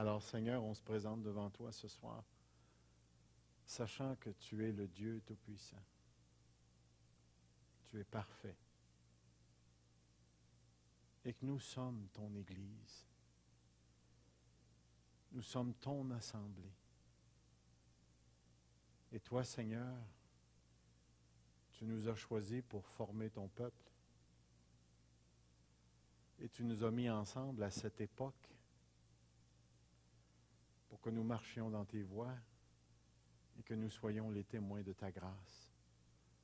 Alors, Seigneur, on se présente devant toi ce soir, sachant que tu es le Dieu Tout-Puissant. Tu es parfait. Et que nous sommes ton Église. Nous sommes ton assemblée. Et toi, Seigneur, tu nous as choisis pour former ton peuple. Et tu nous as mis ensemble à cette époque pour que nous marchions dans tes voies et que nous soyons les témoins de ta grâce.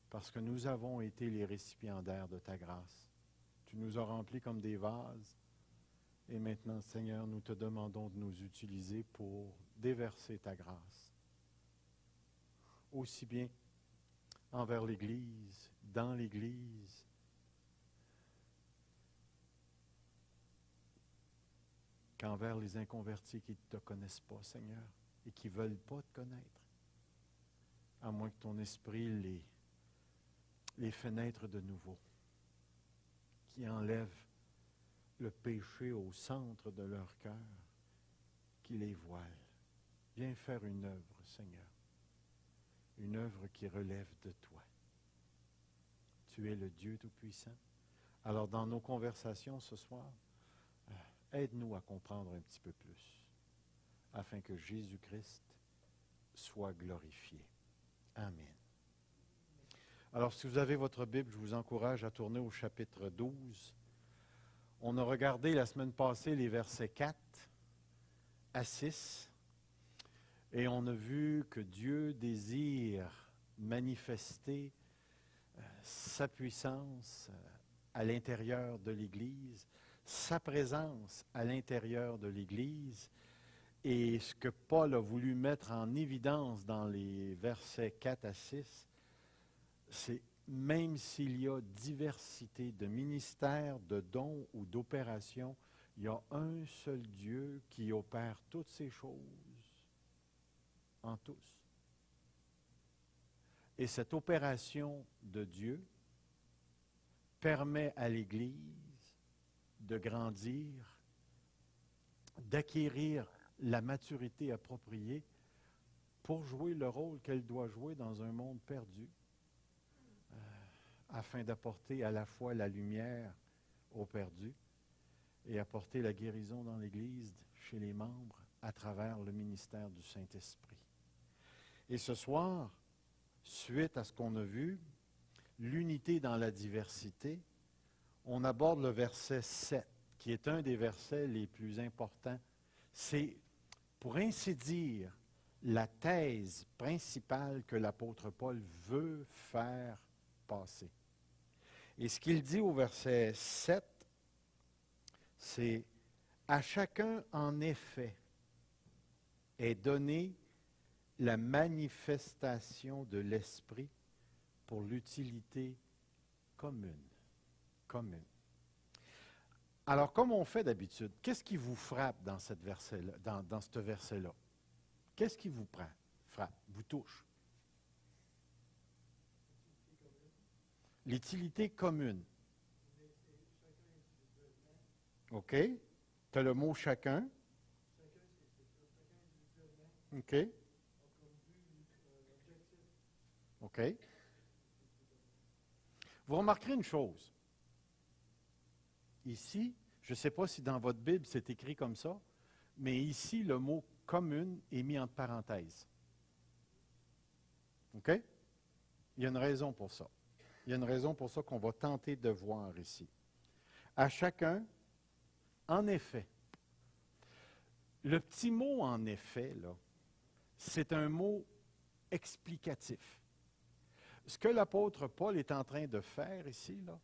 Parce que nous avons été les récipiendaires de ta grâce. Tu nous as remplis comme des vases. Et maintenant, Seigneur, nous te demandons de nous utiliser pour déverser ta grâce. Aussi bien envers l'Église, dans l'Église, qu'envers les inconvertis qui ne te connaissent pas, Seigneur, et qui ne veulent pas te connaître, à moins que ton esprit les fait naître de nouveau, qui enlève le péché au centre de leur cœur, qui les voile. Viens faire une œuvre, Seigneur, une œuvre qui relève de toi. Tu es le Dieu Tout-Puissant. Alors, dans nos conversations ce soir, aide-nous à comprendre un petit peu plus, afin que Jésus-Christ soit glorifié. Amen. Alors, si vous avez votre Bible, je vous encourage à tourner au chapitre 12. On a regardé la semaine passée les versets 4 à 6, et on a vu que Dieu désire manifester sa puissance à l'intérieur de l'Église, sa présence à l'intérieur de l'Église. Et ce que Paul a voulu mettre en évidence dans les versets 4 à 6, c'est même s'il y a diversité de ministères, de dons ou d'opérations, il y a un seul Dieu qui opère toutes ces choses en tous. Et cette opération de Dieu permet à l'Église de grandir, d'acquérir la maturité appropriée pour jouer le rôle qu'elle doit jouer dans un monde perdu, afin d'apporter à la fois la lumière aux perdus et apporter la guérison dans l'Église, chez les membres, à travers le ministère du Saint-Esprit. Et ce soir, suite à ce qu'on a vu, l'unité dans la diversité, on aborde le verset 7, qui est un des versets les plus importants. C'est, pour ainsi dire, la thèse principale que l'apôtre Paul veut faire passer. Et ce qu'il dit au verset 7, c'est « À chacun, en effet, est donnée la manifestation de l'Esprit pour l'utilité commune. » Commune. Alors, comme on fait d'habitude, qu'est-ce qui vous frappe dans ce verset-là? Qu'est-ce qui vous frappe, vous touche? L'utilité commune. OK. Tu as le mot chacun. OK. OK. Vous remarquerez une chose. Ici, je ne sais pas si dans votre Bible c'est écrit comme ça, mais ici, le mot commune est mis entre parenthèses. OK? Il y a une raison pour ça. Il y a une raison pour ça qu'on va tenter de voir ici. À chacun, en effet. Le petit mot en effet, là, c'est un mot explicatif. Ce que l'apôtre Paul est en train de faire ici, là,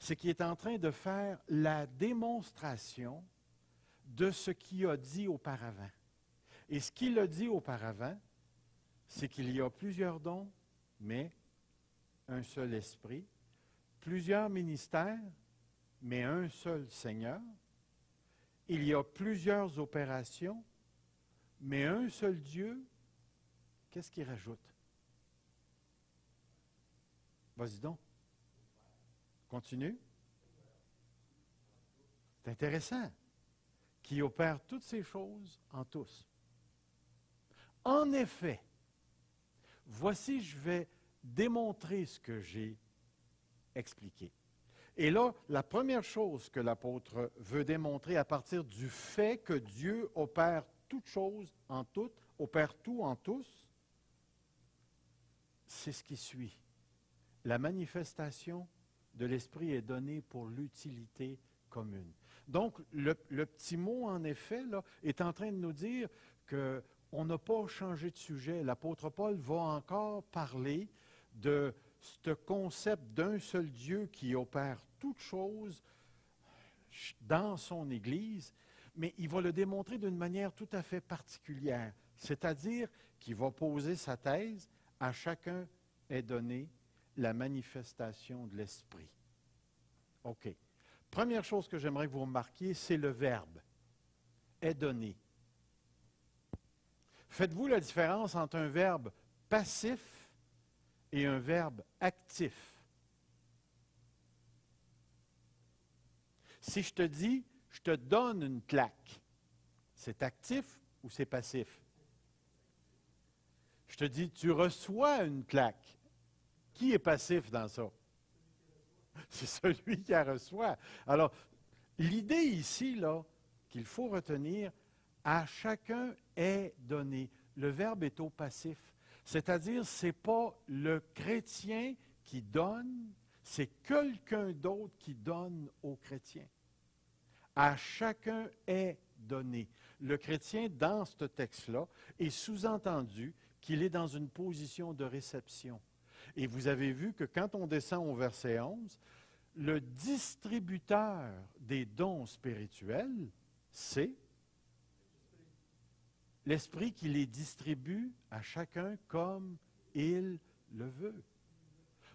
c'est qu'il est en train de faire la démonstration de ce qu'il a dit auparavant. Et ce qu'il a dit auparavant, c'est qu'il y a plusieurs dons, mais un seul esprit, plusieurs ministères, mais un seul Seigneur. Il y a plusieurs opérations, mais un seul Dieu. Qu'est-ce qu'il rajoute? Vas-y donc. Continue. C'est intéressant. qui opère toutes ces choses en tous. En effet, voici, je vais démontrer ce que j'ai expliqué. Et là, la première chose que l'apôtre veut démontrer à partir du fait que Dieu opère toutes choses en toutes, opère tout en tous, c'est ce qui suit. La manifestation de l'Esprit est donnée pour l'utilité commune. Donc, le petit mot, en effet, là, est en train de nous dire qu'on n'a pas changé de sujet. L'apôtre Paul va encore parler de ce concept d'un seul Dieu qui opère toutes choses dans son Église, mais il va le démontrer d'une manière tout à fait particulière, c'est-à-dire qu'il va poser sa thèse, à chacun est donné la manifestation de l'Esprit. OK. Première chose que j'aimerais que vous remarquiez, c'est le verbe « est donné ». Faites-vous la différence entre un verbe passif et un verbe actif? Si je te dis « je te donne une claque », c'est actif ou c'est passif? Je te dis « tu reçois une claque ». Qui est passif dans ça? C'est celui qui la reçoit. Alors, l'idée ici, là, qu'il faut retenir, à chacun est donné. Le verbe est au passif. C'est-à-dire, ce n'est pas le chrétien qui donne, c'est quelqu'un d'autre qui donne au chrétien. À chacun est donné. Le chrétien, dans ce texte-là, est sous-entendu qu'il est dans une position de réception. Et vous avez vu que quand on descend au verset 11, le distributeur des dons spirituels, c'est l'Esprit qui les distribue à chacun comme il le veut.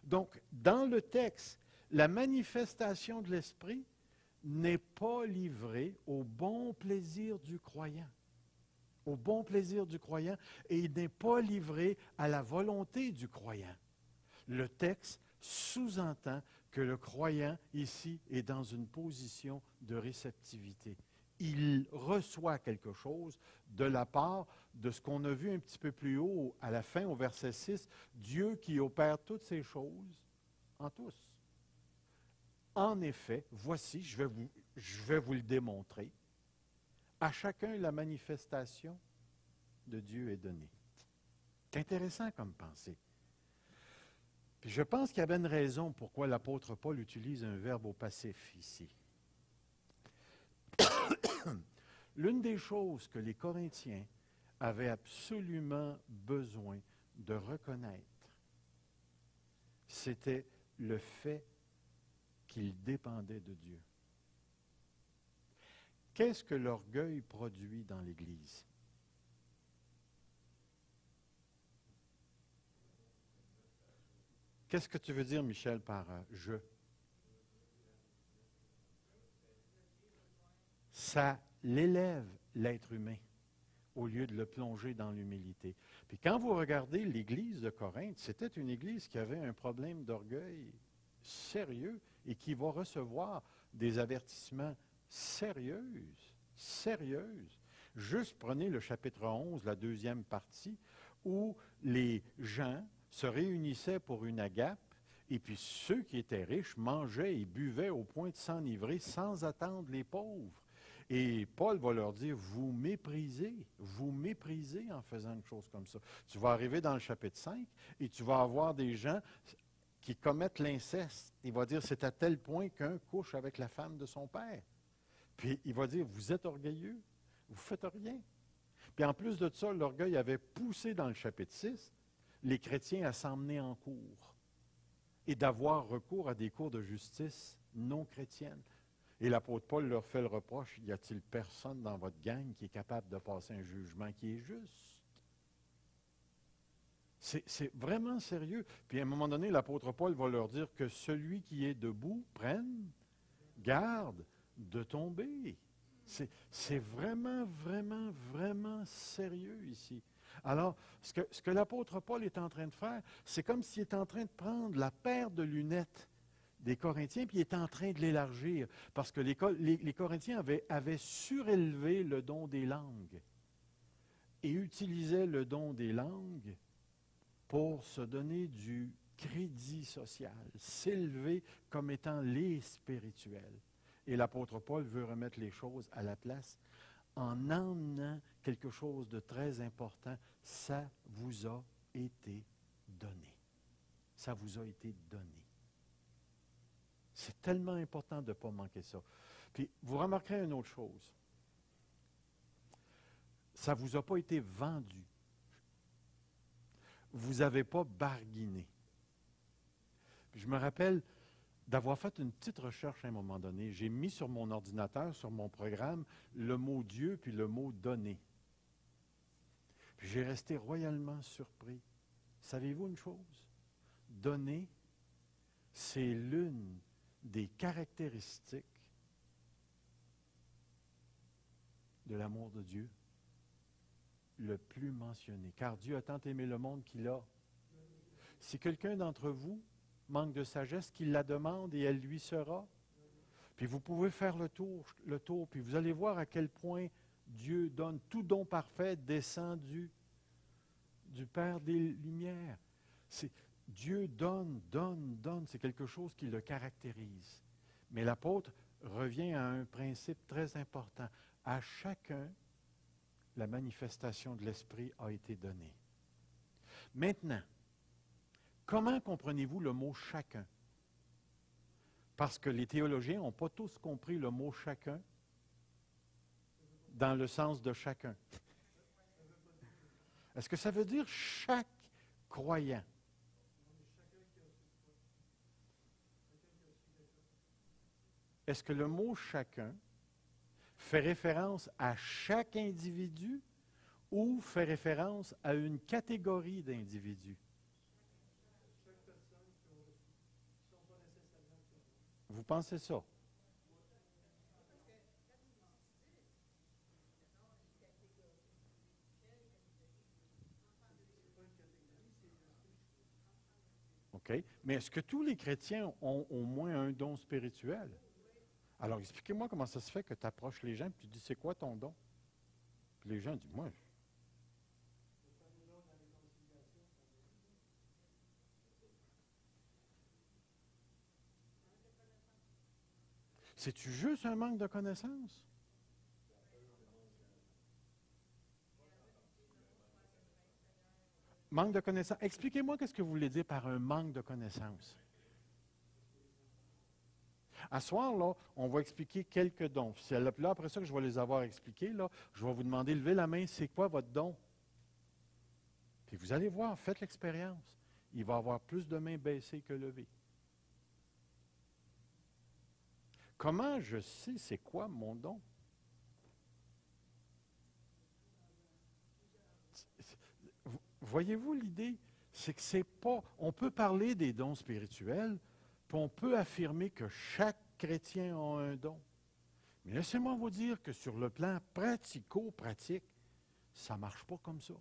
Donc, dans le texte, la manifestation de l'Esprit n'est pas livrée au bon plaisir du croyant. Au bon plaisir du croyant, et il n'est pas livré à la volonté du croyant. Le texte sous-entend que le croyant, ici, est dans une position de réceptivité. Il reçoit quelque chose de la part de ce qu'on a vu un petit peu plus haut, à la fin, au verset 6, Dieu qui opère toutes ces choses en tous. En effet, voici, je vais vous le démontrer, à chacun la manifestation de Dieu est donnée. C'est intéressant comme pensée. Puis je pense qu'il y avait une raison pourquoi l'apôtre Paul utilise un verbe au passif ici. L'une des choses que les Corinthiens avaient absolument besoin de reconnaître, c'était le fait qu'ils dépendaient de Dieu. Qu'est-ce que l'orgueil produit dans l'Église? Qu'est-ce que tu veux dire, Michel, par « je » ? Ça l'élève, l'être humain, au lieu de le plonger dans l'humilité. Puis quand vous regardez l'Église de Corinthe, c'était une Église qui avait un problème d'orgueil sérieux et qui va recevoir des avertissements sérieuses. Juste prenez le chapitre 11, la deuxième partie, où les gens se réunissaient pour une agape, et puis ceux qui étaient riches mangeaient et buvaient au point de s'enivrer sans attendre les pauvres. Et Paul va leur dire, vous méprisez en faisant une chose comme ça. Tu vas arriver dans le chapitre 5 et tu vas avoir des gens qui commettent l'inceste. Il va dire, c'est à tel point qu'un couche avec la femme de son père. Puis il va dire, vous êtes orgueilleux, vous ne faites rien. Puis en plus de ça, l'orgueil avait poussé dans le chapitre 6 les chrétiens à s'emmener en cours et d'avoir recours à des cours de justice non chrétiennes. Et l'apôtre Paul leur fait le reproche, y a-t-il personne dans votre gang qui est capable de passer un jugement qui est juste? C'est vraiment sérieux. Puis à un moment donné, l'apôtre Paul va leur dire que celui qui est debout prenne garde de tomber. C'est vraiment, vraiment, vraiment sérieux ici. Alors, ce que l'apôtre Paul est en train de faire, c'est comme s'il est en train de prendre la paire de lunettes des Corinthiens, puis il est en train de l'élargir, parce que les Corinthiens avaient surélevé le don des langues et utilisaient le don des langues pour se donner du crédit social, s'élever comme étant les spirituels. Et l'apôtre Paul veut remettre les choses à la place en emmenant quelque chose de très important. Ça vous a été donné. Ça vous a été donné. C'est tellement important de ne pas manquer ça. Puis, vous remarquerez une autre chose. Ça ne vous a pas été vendu. Vous n'avez pas barguiné. Puis je me rappelle d'avoir fait une petite recherche à un moment donné. J'ai mis sur mon ordinateur, sur mon programme, le mot Dieu puis le mot donner. Puis j'ai resté royalement surpris. Savez-vous une chose? Donner, c'est l'une des caractéristiques de l'amour de Dieu le plus mentionné. Car Dieu a tant aimé le monde qu'il a. Si quelqu'un d'entre vous manque de sagesse, qu'il la demande et elle lui sera. Puis vous pouvez faire le tour, puis vous allez voir à quel point Dieu donne. Tout don parfait descend du Père des Lumières. Dieu donne. C'est quelque chose qui le caractérise. Mais l'apôtre revient à un principe très important. À chacun, la manifestation de l'Esprit a été donnée. Maintenant, comment comprenez-vous le mot « chacun » ? Parce que les théologiens n'ont pas tous compris le mot « chacun » dans le sens de chacun. Est-ce que ça veut dire chaque croyant? Est-ce que le mot « chacun » fait référence à chaque individu ou fait référence à une catégorie d'individus? Vous pensez ça? OK. Mais est-ce que tous les chrétiens ont au moins un don spirituel? Alors, expliquez-moi comment ça se fait que tu approches les gens et tu dis, c'est quoi ton don? Puis les gens disent, moi. C'est-tu juste un manque de connaissance? Manque de connaissance. Expliquez-moi qu'est-ce que vous voulez dire par un manque de connaissance. À ce soir, là, on va expliquer quelques dons. Puis là, après ça que je vais les avoir expliqués, là, je vais vous demander, levez la main, c'est quoi votre don? Puis vous allez voir, faites l'expérience. Il va y avoir plus de mains baissées que levées. Comment je sais c'est quoi mon don? Voyez-vous l'idée? C'est que c'est pas. On peut parler des dons spirituels, puis on peut affirmer que chaque chrétien a un don. Mais laissez-moi vous dire que sur le plan pratico-pratique, ça ne marche pas comme ça.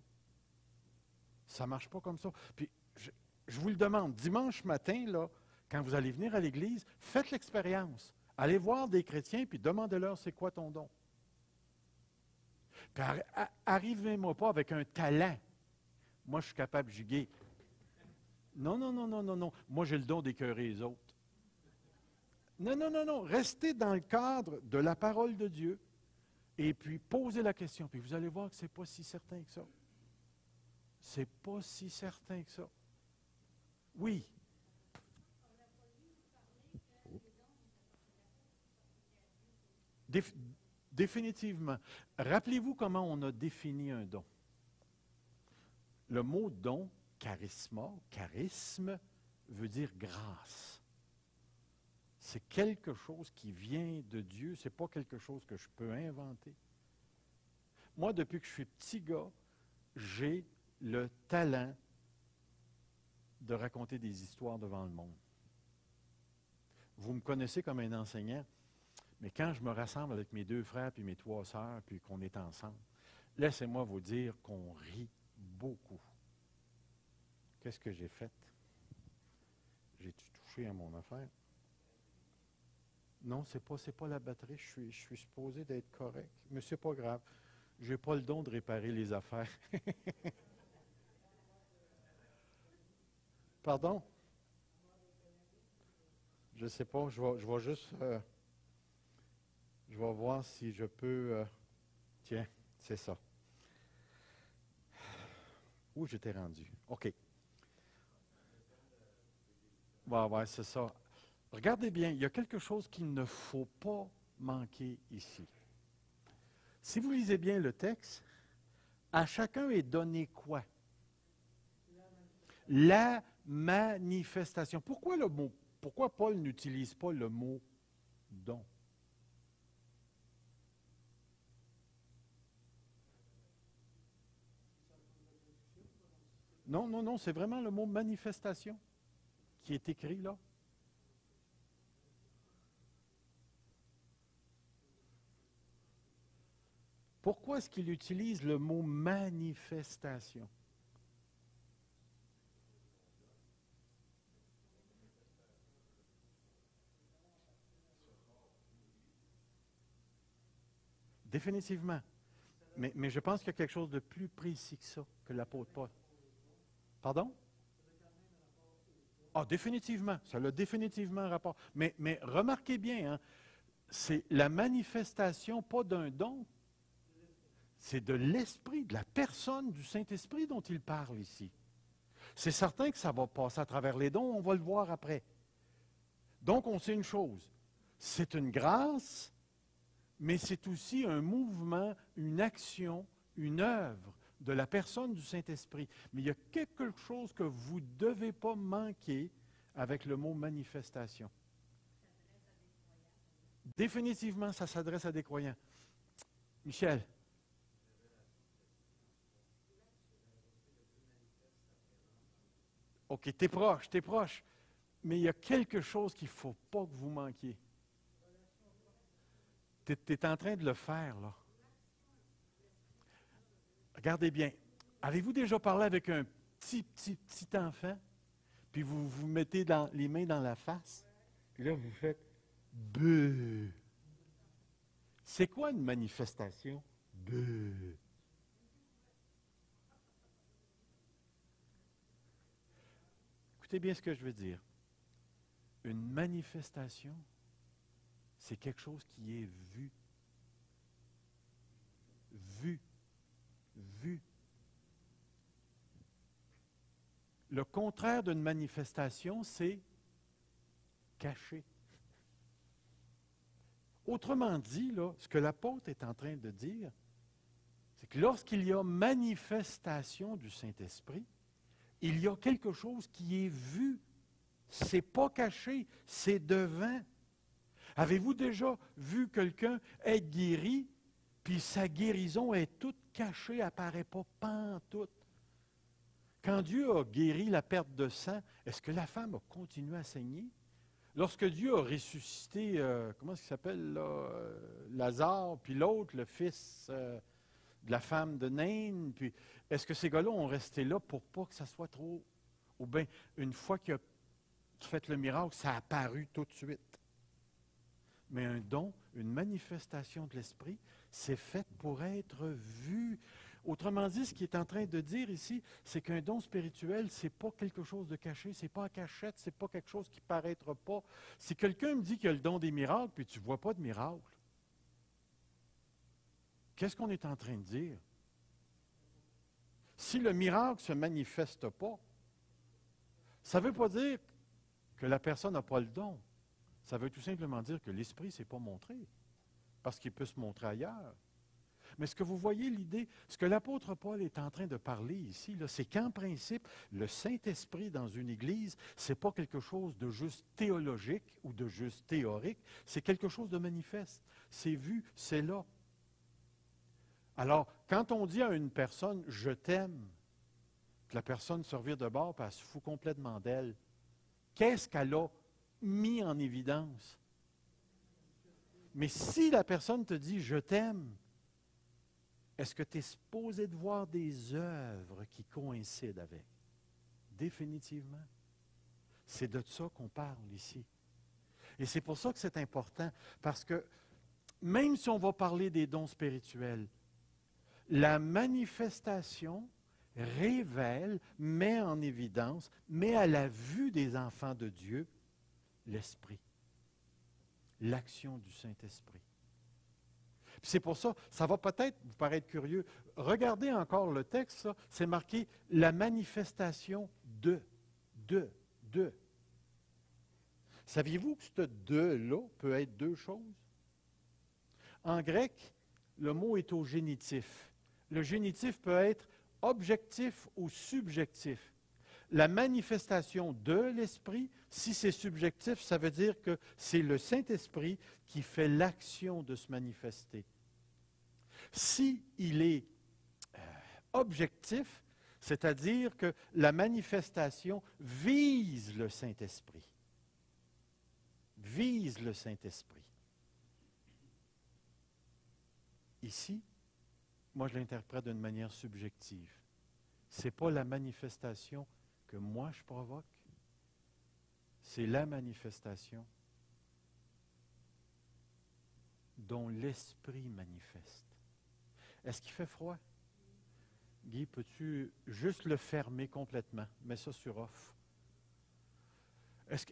Ça ne marche pas comme ça. Puis, je vous le demande, dimanche matin, là, quand vous allez venir à l'église, faites l'expérience. Allez voir des chrétiens, puis demandez-leur c'est quoi ton don. Puis, arrivez-moi pas avec un talent. Moi, je suis capable de juguer. Non, non, non, non, non, non. Moi, j'ai le don d'écœurer les autres. Non, non, non, non. Restez dans le cadre de la parole de Dieu et puis posez la question. Puis vous allez voir que ce n'est pas si certain que ça. C'est pas si certain que ça. Oui. Définitivement. Rappelez-vous comment on a défini un don. Le mot don, charisme, veut dire grâce. C'est quelque chose qui vient de Dieu, ce n'est pas quelque chose que je peux inventer. Moi, depuis que je suis petit gars, j'ai le talent de raconter des histoires devant le monde. Vous me connaissez comme un enseignant, mais quand je me rassemble avec mes 2 frères puis mes 3 sœurs, puis qu'on est ensemble, laissez-moi vous dire qu'on rit beaucoup. Qu'est-ce que j'ai fait? J'ai-tu touché à mon affaire? Non, c'est pas la batterie. Je suis supposé d'être correct. Mais c'est pas grave. Je n'ai pas le don de réparer les affaires. Pardon? Je ne sais pas. Je vais juste... je vais voir si je peux... tiens, c'est ça. Où j'étais rendu? OK. Ouais, c'est ça. Regardez bien, il y a quelque chose qu'il ne faut pas manquer ici. Si vous lisez bien le texte, à chacun est donné quoi? La manifestation. Pourquoi Paul n'utilise pas le mot don? Non, c'est vraiment le mot manifestation qui est écrit là. Pourquoi est-ce qu'il utilise le mot manifestation? Définitivement. Mais je pense qu'il y a quelque chose de plus précis que ça, que l'apôtre Paul. Pardon? Ah, définitivement. Ça a définitivement un rapport. Mais remarquez bien, hein, c'est la manifestation, pas d'un don, c'est de l'Esprit, de la personne du Saint-Esprit dont il parle ici. C'est certain que ça va passer à travers les dons, on va le voir après. Donc, on sait une chose, c'est une grâce, mais c'est aussi un mouvement, une action, une œuvre de la personne du Saint-Esprit. Mais il y a quelque chose que vous ne devez pas manquer avec le mot manifestation. Définitivement, ça s'adresse à des croyants. Michel. OK, t'es proche. Mais il y a quelque chose qu'il ne faut pas que vous manquiez. Tu es en train de le faire, là. Regardez bien. Avez-vous déjà parlé avec un petit enfant, puis vous vous mettez les mains dans la face, puis là, vous faites beuh. C'est quoi une manifestation? Beuh. Écoutez bien ce que je veux dire. Une manifestation, c'est quelque chose qui est vu. Vu. Vu. Le contraire d'une manifestation, c'est caché. Autrement dit, là, ce que l'apôtre est en train de dire, c'est que lorsqu'il y a manifestation du Saint-Esprit, il y a quelque chose qui est vu. Ce n'est pas caché, c'est devant. Avez-vous déjà vu quelqu'un être guéri, puis sa guérison est toute cachée, apparaît pas pantoute? Quand Dieu a guéri la perte de sang, est-ce que la femme a continué à saigner? Lorsque Dieu a ressuscité, comment est-ce qu'il s'appelle, là, Lazare, puis l'autre, le fils de la femme de Nain, puis est-ce que ces gars-là ont resté là pour pas que ça soit trop... Ou bien, une fois qu'il a fait le miracle, ça a apparu tout de suite. Mais un don, une manifestation de l'Esprit, c'est fait pour être vu. Autrement dit, ce qu'il est en train de dire ici, c'est qu'un don spirituel, ce n'est pas quelque chose de caché, ce n'est pas en cachette, ce n'est pas quelque chose qui ne paraîtra pas. Si quelqu'un me dit qu'il a le don des miracles, puis tu ne vois pas de miracle, qu'est-ce qu'on est en train de dire? Si le miracle ne se manifeste pas, ça ne veut pas dire que la personne n'a pas le don. Ça veut tout simplement dire que l'Esprit ne s'est pas montré, parce qu'il peut se montrer ailleurs. Mais ce que vous voyez l'idée, ce que l'apôtre Paul est en train de parler ici, c'est qu'en principe, le Saint-Esprit dans une Église, ce n'est pas quelque chose de juste théologique ou de juste théorique, c'est quelque chose de manifeste. C'est vu, c'est là. Alors, quand on dit à une personne « je t'aime », que la personne se revire de bord et elle se fout complètement d'elle, qu'est-ce qu'elle a mis en évidence? Mais si la personne te dit « je t'aime », est-ce que tu es supposé de voir des œuvres qui coïncident avec? Définitivement. C'est de ça qu'on parle ici. Et c'est pour ça que c'est important, parce que même si on va parler des dons spirituels, la manifestation révèle, met en évidence, met à la vue des enfants de Dieu l'Esprit, l'action du Saint-Esprit. Puis c'est pour ça, ça va peut-être vous paraître curieux. Regardez encore le texte, ça, c'est marqué la manifestation de. Saviez-vous que ce de-là peut être deux choses? En grec, le mot est au génitif. Le génitif peut être objectif ou subjectif. La manifestation de l'Esprit, si c'est subjectif, ça veut dire que c'est le Saint-Esprit qui fait l'action de se manifester. Si il est objectif, c'est-à-dire que la manifestation vise le Saint-Esprit. Vise le Saint-Esprit. Ici, moi je l'interprète d'une manière subjective. Ce n'est pas la manifestation que moi je provoque, c'est la manifestation dont l'Esprit manifeste. Est-ce qu'il fait froid? Guy, peux-tu juste le fermer complètement? Mets ça sur off.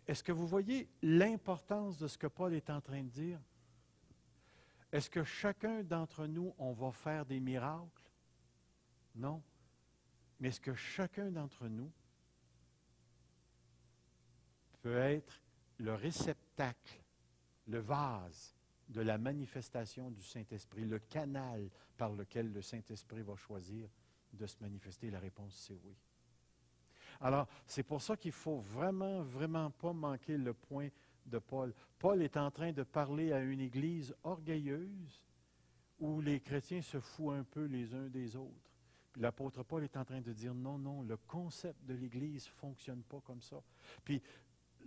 Est-ce que vous voyez l'importance de ce que Paul est en train de dire? Est-ce que chacun d'entre nous, on va faire des miracles? Non. Mais est-ce que chacun d'entre nous peut être le réceptacle, le vase de la manifestation du Saint-Esprit, le canal par lequel le Saint-Esprit va choisir de se manifester? La réponse, c'est oui. Alors, c'est pour ça qu'il ne faut vraiment, vraiment pas manquer le point de Paul. Paul est en train de parler à une église orgueilleuse où les chrétiens se foutent un peu les uns des autres. Puis l'apôtre Paul est en train de dire non, non, le concept de l'Église ne fonctionne pas comme ça. Puis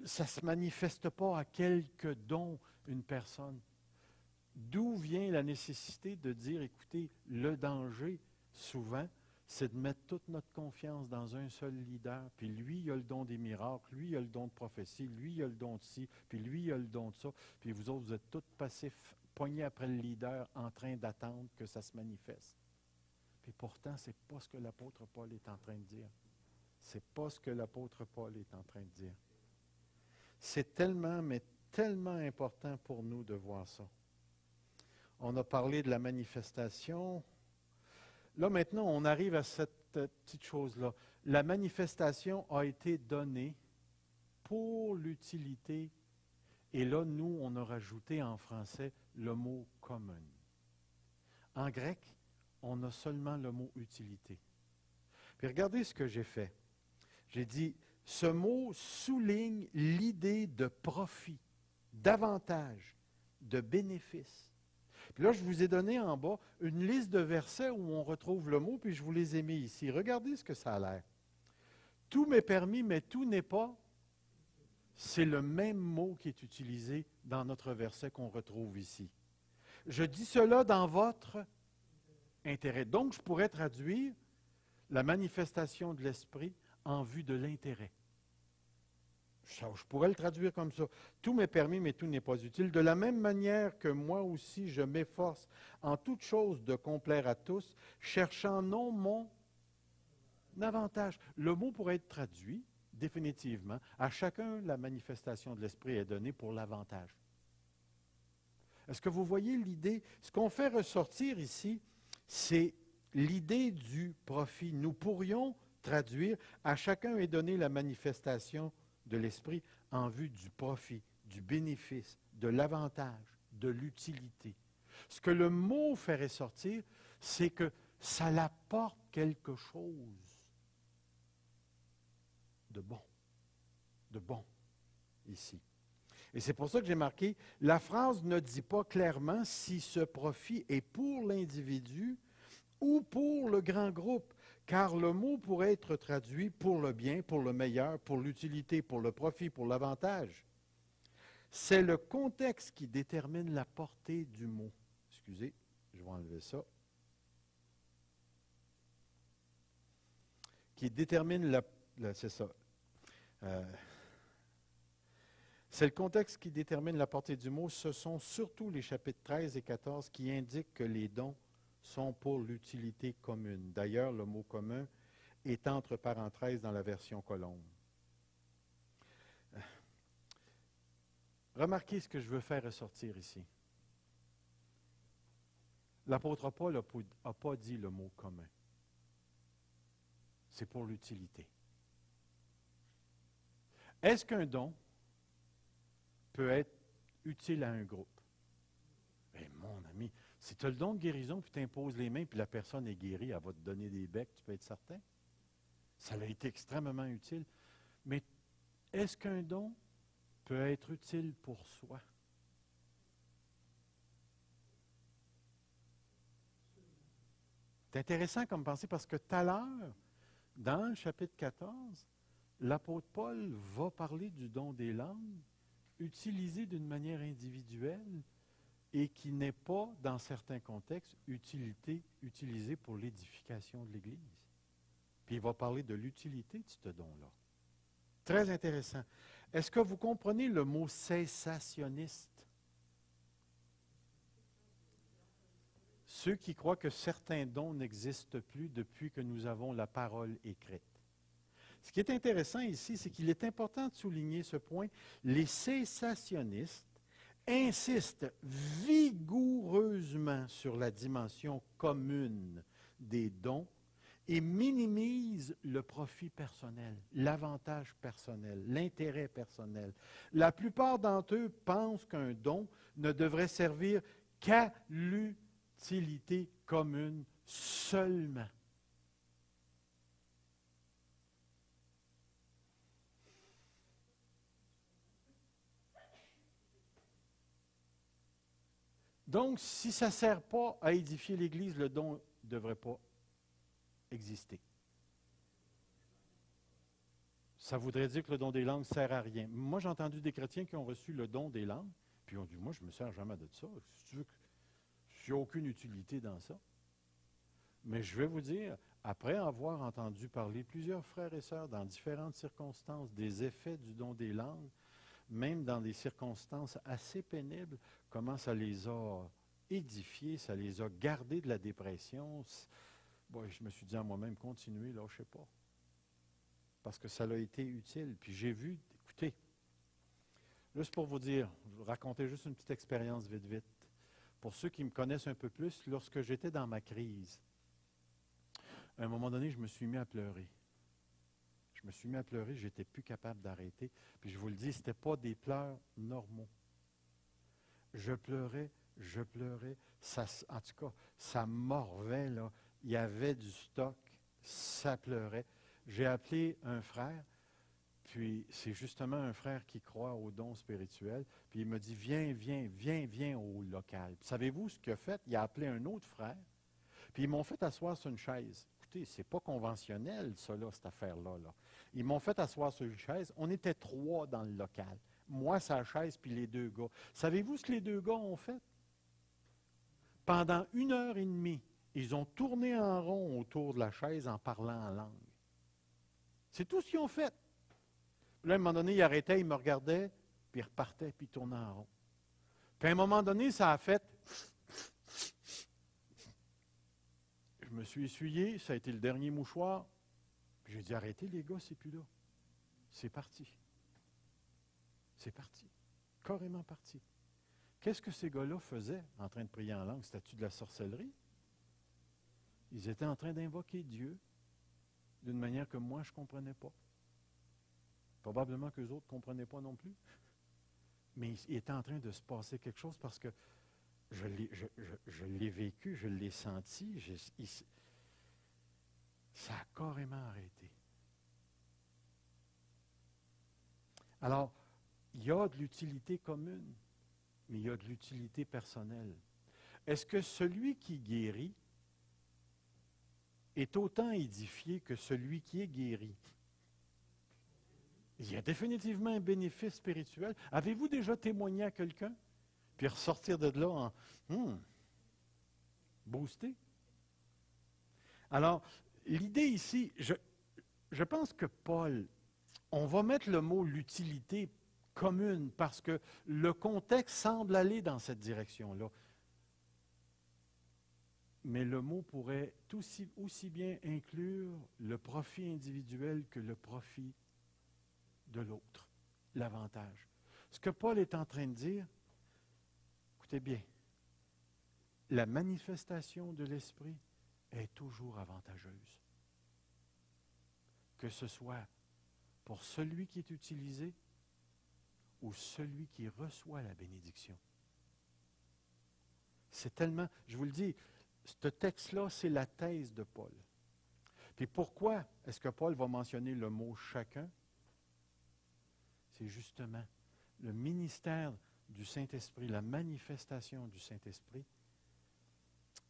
ça ne se manifeste pas à quelques dons une personne. D'où vient la nécessité de dire, écoutez, le danger, souvent, c'est de mettre toute notre confiance dans un seul leader, puis lui, il a le don des miracles, lui, il a le don de prophétie, lui, il a le don de ci, puis lui, il a le don de ça, puis vous autres, vous êtes tous passifs, poignés après le leader, en train d'attendre que ça se manifeste. Puis pourtant, ce n'est pas ce que l'apôtre Paul est en train de dire. Ce n'est pas ce que l'apôtre Paul est en train de dire. C'est tellement, mais tellement important pour nous de voir ça. On a parlé de la manifestation. Là, maintenant, on arrive à cette petite chose-là. La manifestation a été donnée pour l'utilité. Et là, nous, on a rajouté en français le mot « common ». En grec, on a seulement le mot « utilité ». Puis regardez ce que j'ai fait. J'ai dit, ce mot souligne l'idée de profit, d'avantage, de bénéfice. Puis là, je vous ai donné en bas une liste de versets où on retrouve le mot, puis je vous les ai mis ici. Regardez ce que ça a l'air. Tout m'est permis, mais tout n'est pas. C'est le même mot qui est utilisé dans notre verset qu'on retrouve ici. Je dis cela dans votre intérêt. Donc, je pourrais traduire la manifestation de l'Esprit en vue de l'intérêt. Je pourrais le traduire comme ça. Tout m'est permis, mais tout n'est pas utile. De la même manière que moi aussi, je m'efforce en toute chose de complaire à tous, cherchant non mon avantage. Le mot pourrait être traduit, définitivement. À chacun, la manifestation de l'Esprit est donnée pour l'avantage. Est-ce que vous voyez l'idée? Ce qu'on fait ressortir ici, c'est l'idée du profit. Nous pourrions traduire, à chacun est donnée la manifestation de l'Esprit en vue du profit, du bénéfice, de l'avantage, de l'utilité. Ce que le mot fait ressortir, c'est que ça apporte quelque chose de bon, ici. Et c'est pour ça que j'ai marqué, la phrase ne dit pas clairement si ce profit est pour l'individu ou pour le grand groupe, car le mot pourrait être traduit pour le bien, pour le meilleur, pour l'utilité, pour le profit, pour l'avantage. C'est le contexte qui détermine la portée du mot. Excusez, je vais enlever ça. Qui détermine c'est ça. C'est le contexte qui détermine la portée du mot. Ce sont surtout les chapitres 13 et 14 qui indiquent que les dons sont pour l'utilité commune. D'ailleurs, le mot commun est entre parenthèses dans la version Colombe. Remarquez ce que je veux faire ressortir ici. L'apôtre Paul n'a pas dit le mot commun. C'est pour l'utilité. Est-ce qu'un don peut être utile à un groupe? Eh, mon ami, si tu as le don de guérison, puis tu imposes les mains, puis la personne est guérie, elle va te donner des becs, tu peux être certain. Ça a été extrêmement utile. Mais est-ce qu'un don peut être utile pour soi? C'est intéressant comme pensée parce que tout à l'heure, dans le chapitre 14, l'apôtre Paul va parler du don des langues, utilisé d'une manière individuelle et qui n'est pas, dans certains contextes, utilisé pour l'édification de l'Église. Puis il va parler de l'utilité de ce don-là. Très intéressant. Est-ce que vous comprenez le mot cessationniste? Ceux qui croient que certains dons n'existent plus depuis que nous avons la parole écrite. Ce qui est intéressant ici, c'est qu'il est important de souligner ce point. Les cessationnistes insistent vigoureusement sur la dimension commune des dons et minimisent le profit personnel, l'avantage personnel, l'intérêt personnel. La plupart d'entre eux pensent qu'un don ne devrait servir qu'à l'utilité commune seulement. Donc, si ça ne sert pas à édifier l'Église, le don ne devrait pas exister. Ça voudrait dire que le don des langues ne sert à rien. Moi, j'ai entendu des chrétiens qui ont reçu le don des langues, puis ils ont dit, moi, je ne me sers jamais de ça. Si tu veux, je n'ai aucune utilité dans ça. Mais je vais vous dire, après avoir entendu parler plusieurs frères et sœurs dans différentes circonstances des effets du don des langues, même dans des circonstances assez pénibles, comment ça les a édifiés, ça les a gardés de la dépression. Bon, je me suis dit à moi-même, continuez, là, je ne sais pas. Parce que ça a été utile. Puis j'ai vu, écoutez, juste pour vous dire, je vais raconter juste une petite expérience vite, vite. Pour ceux qui me connaissent un peu plus, lorsque j'étais dans ma crise, à un moment donné, je me suis mis à pleurer. Je me suis mis à pleurer, je n'étais plus capable d'arrêter. Puis je vous le dis, ce n'était pas des pleurs normaux. Je pleurais, ça, en tout cas, ça morvait, là. Il y avait du stock, ça pleurait. J'ai appelé un frère, puis c'est justement un frère qui croit aux dons spirituels, puis il me dit, viens au local. Puis savez-vous ce qu'il a fait? Il a appelé un autre frère, puis ils m'ont fait asseoir sur une chaise. Écoutez, c'est pas conventionnel, ça, là, cette affaire-là. Là. Ils m'ont fait asseoir sur une chaise. On était 3 dans le local. Moi, sa chaise, puis les 2 gars. Savez-vous ce que les 2 gars ont fait? Pendant 1h30, ils ont tourné en rond autour de la chaise en parlant en langue. C'est tout ce qu'ils ont fait. Là, à un moment donné, ils arrêtaient, ils me regardaient, puis ils repartaient, puis ils tournaient en rond. Puis à un moment donné, ça a fait... Je me suis essuyé, ça a été le dernier mouchoir. Puis j'ai dit, arrêtez les gars, c'est plus là. C'est parti. C'est parti. Carrément parti. Qu'est-ce que ces gars-là faisaient en train de prier en langue? C'était-tu de la sorcellerie? Ils étaient en train d'invoquer Dieu d'une manière que moi, je ne comprenais pas. Probablement qu'eux autres ne comprenaient pas non plus. Mais il était en train de se passer quelque chose parce que je l'ai vécu, je l'ai senti. Ça a carrément arrêté. Alors, il y a de l'utilité commune, mais il y a de l'utilité personnelle. Est-ce que celui qui guérit est autant édifié que celui qui est guéri? Il y a définitivement un bénéfice spirituel. Avez-vous déjà témoigné à quelqu'un, puis ressortir de là en boosté? Alors, l'idée ici, je pense que Paul, on va mettre le mot l'utilité commune, parce que le contexte semble aller dans cette direction-là. Mais le mot pourrait aussi bien inclure le profit individuel que le profit de l'autre, l'avantage. Ce que Paul est en train de dire, écoutez bien, la manifestation de l'Esprit est toujours avantageuse. Que ce soit pour celui qui est utilisé ou celui qui reçoit la bénédiction. C'est tellement, je vous le dis, ce texte-là, c'est la thèse de Paul. Puis pourquoi est-ce que Paul va mentionner le mot « chacun » ? C'est justement le ministère du Saint-Esprit, la manifestation du Saint-Esprit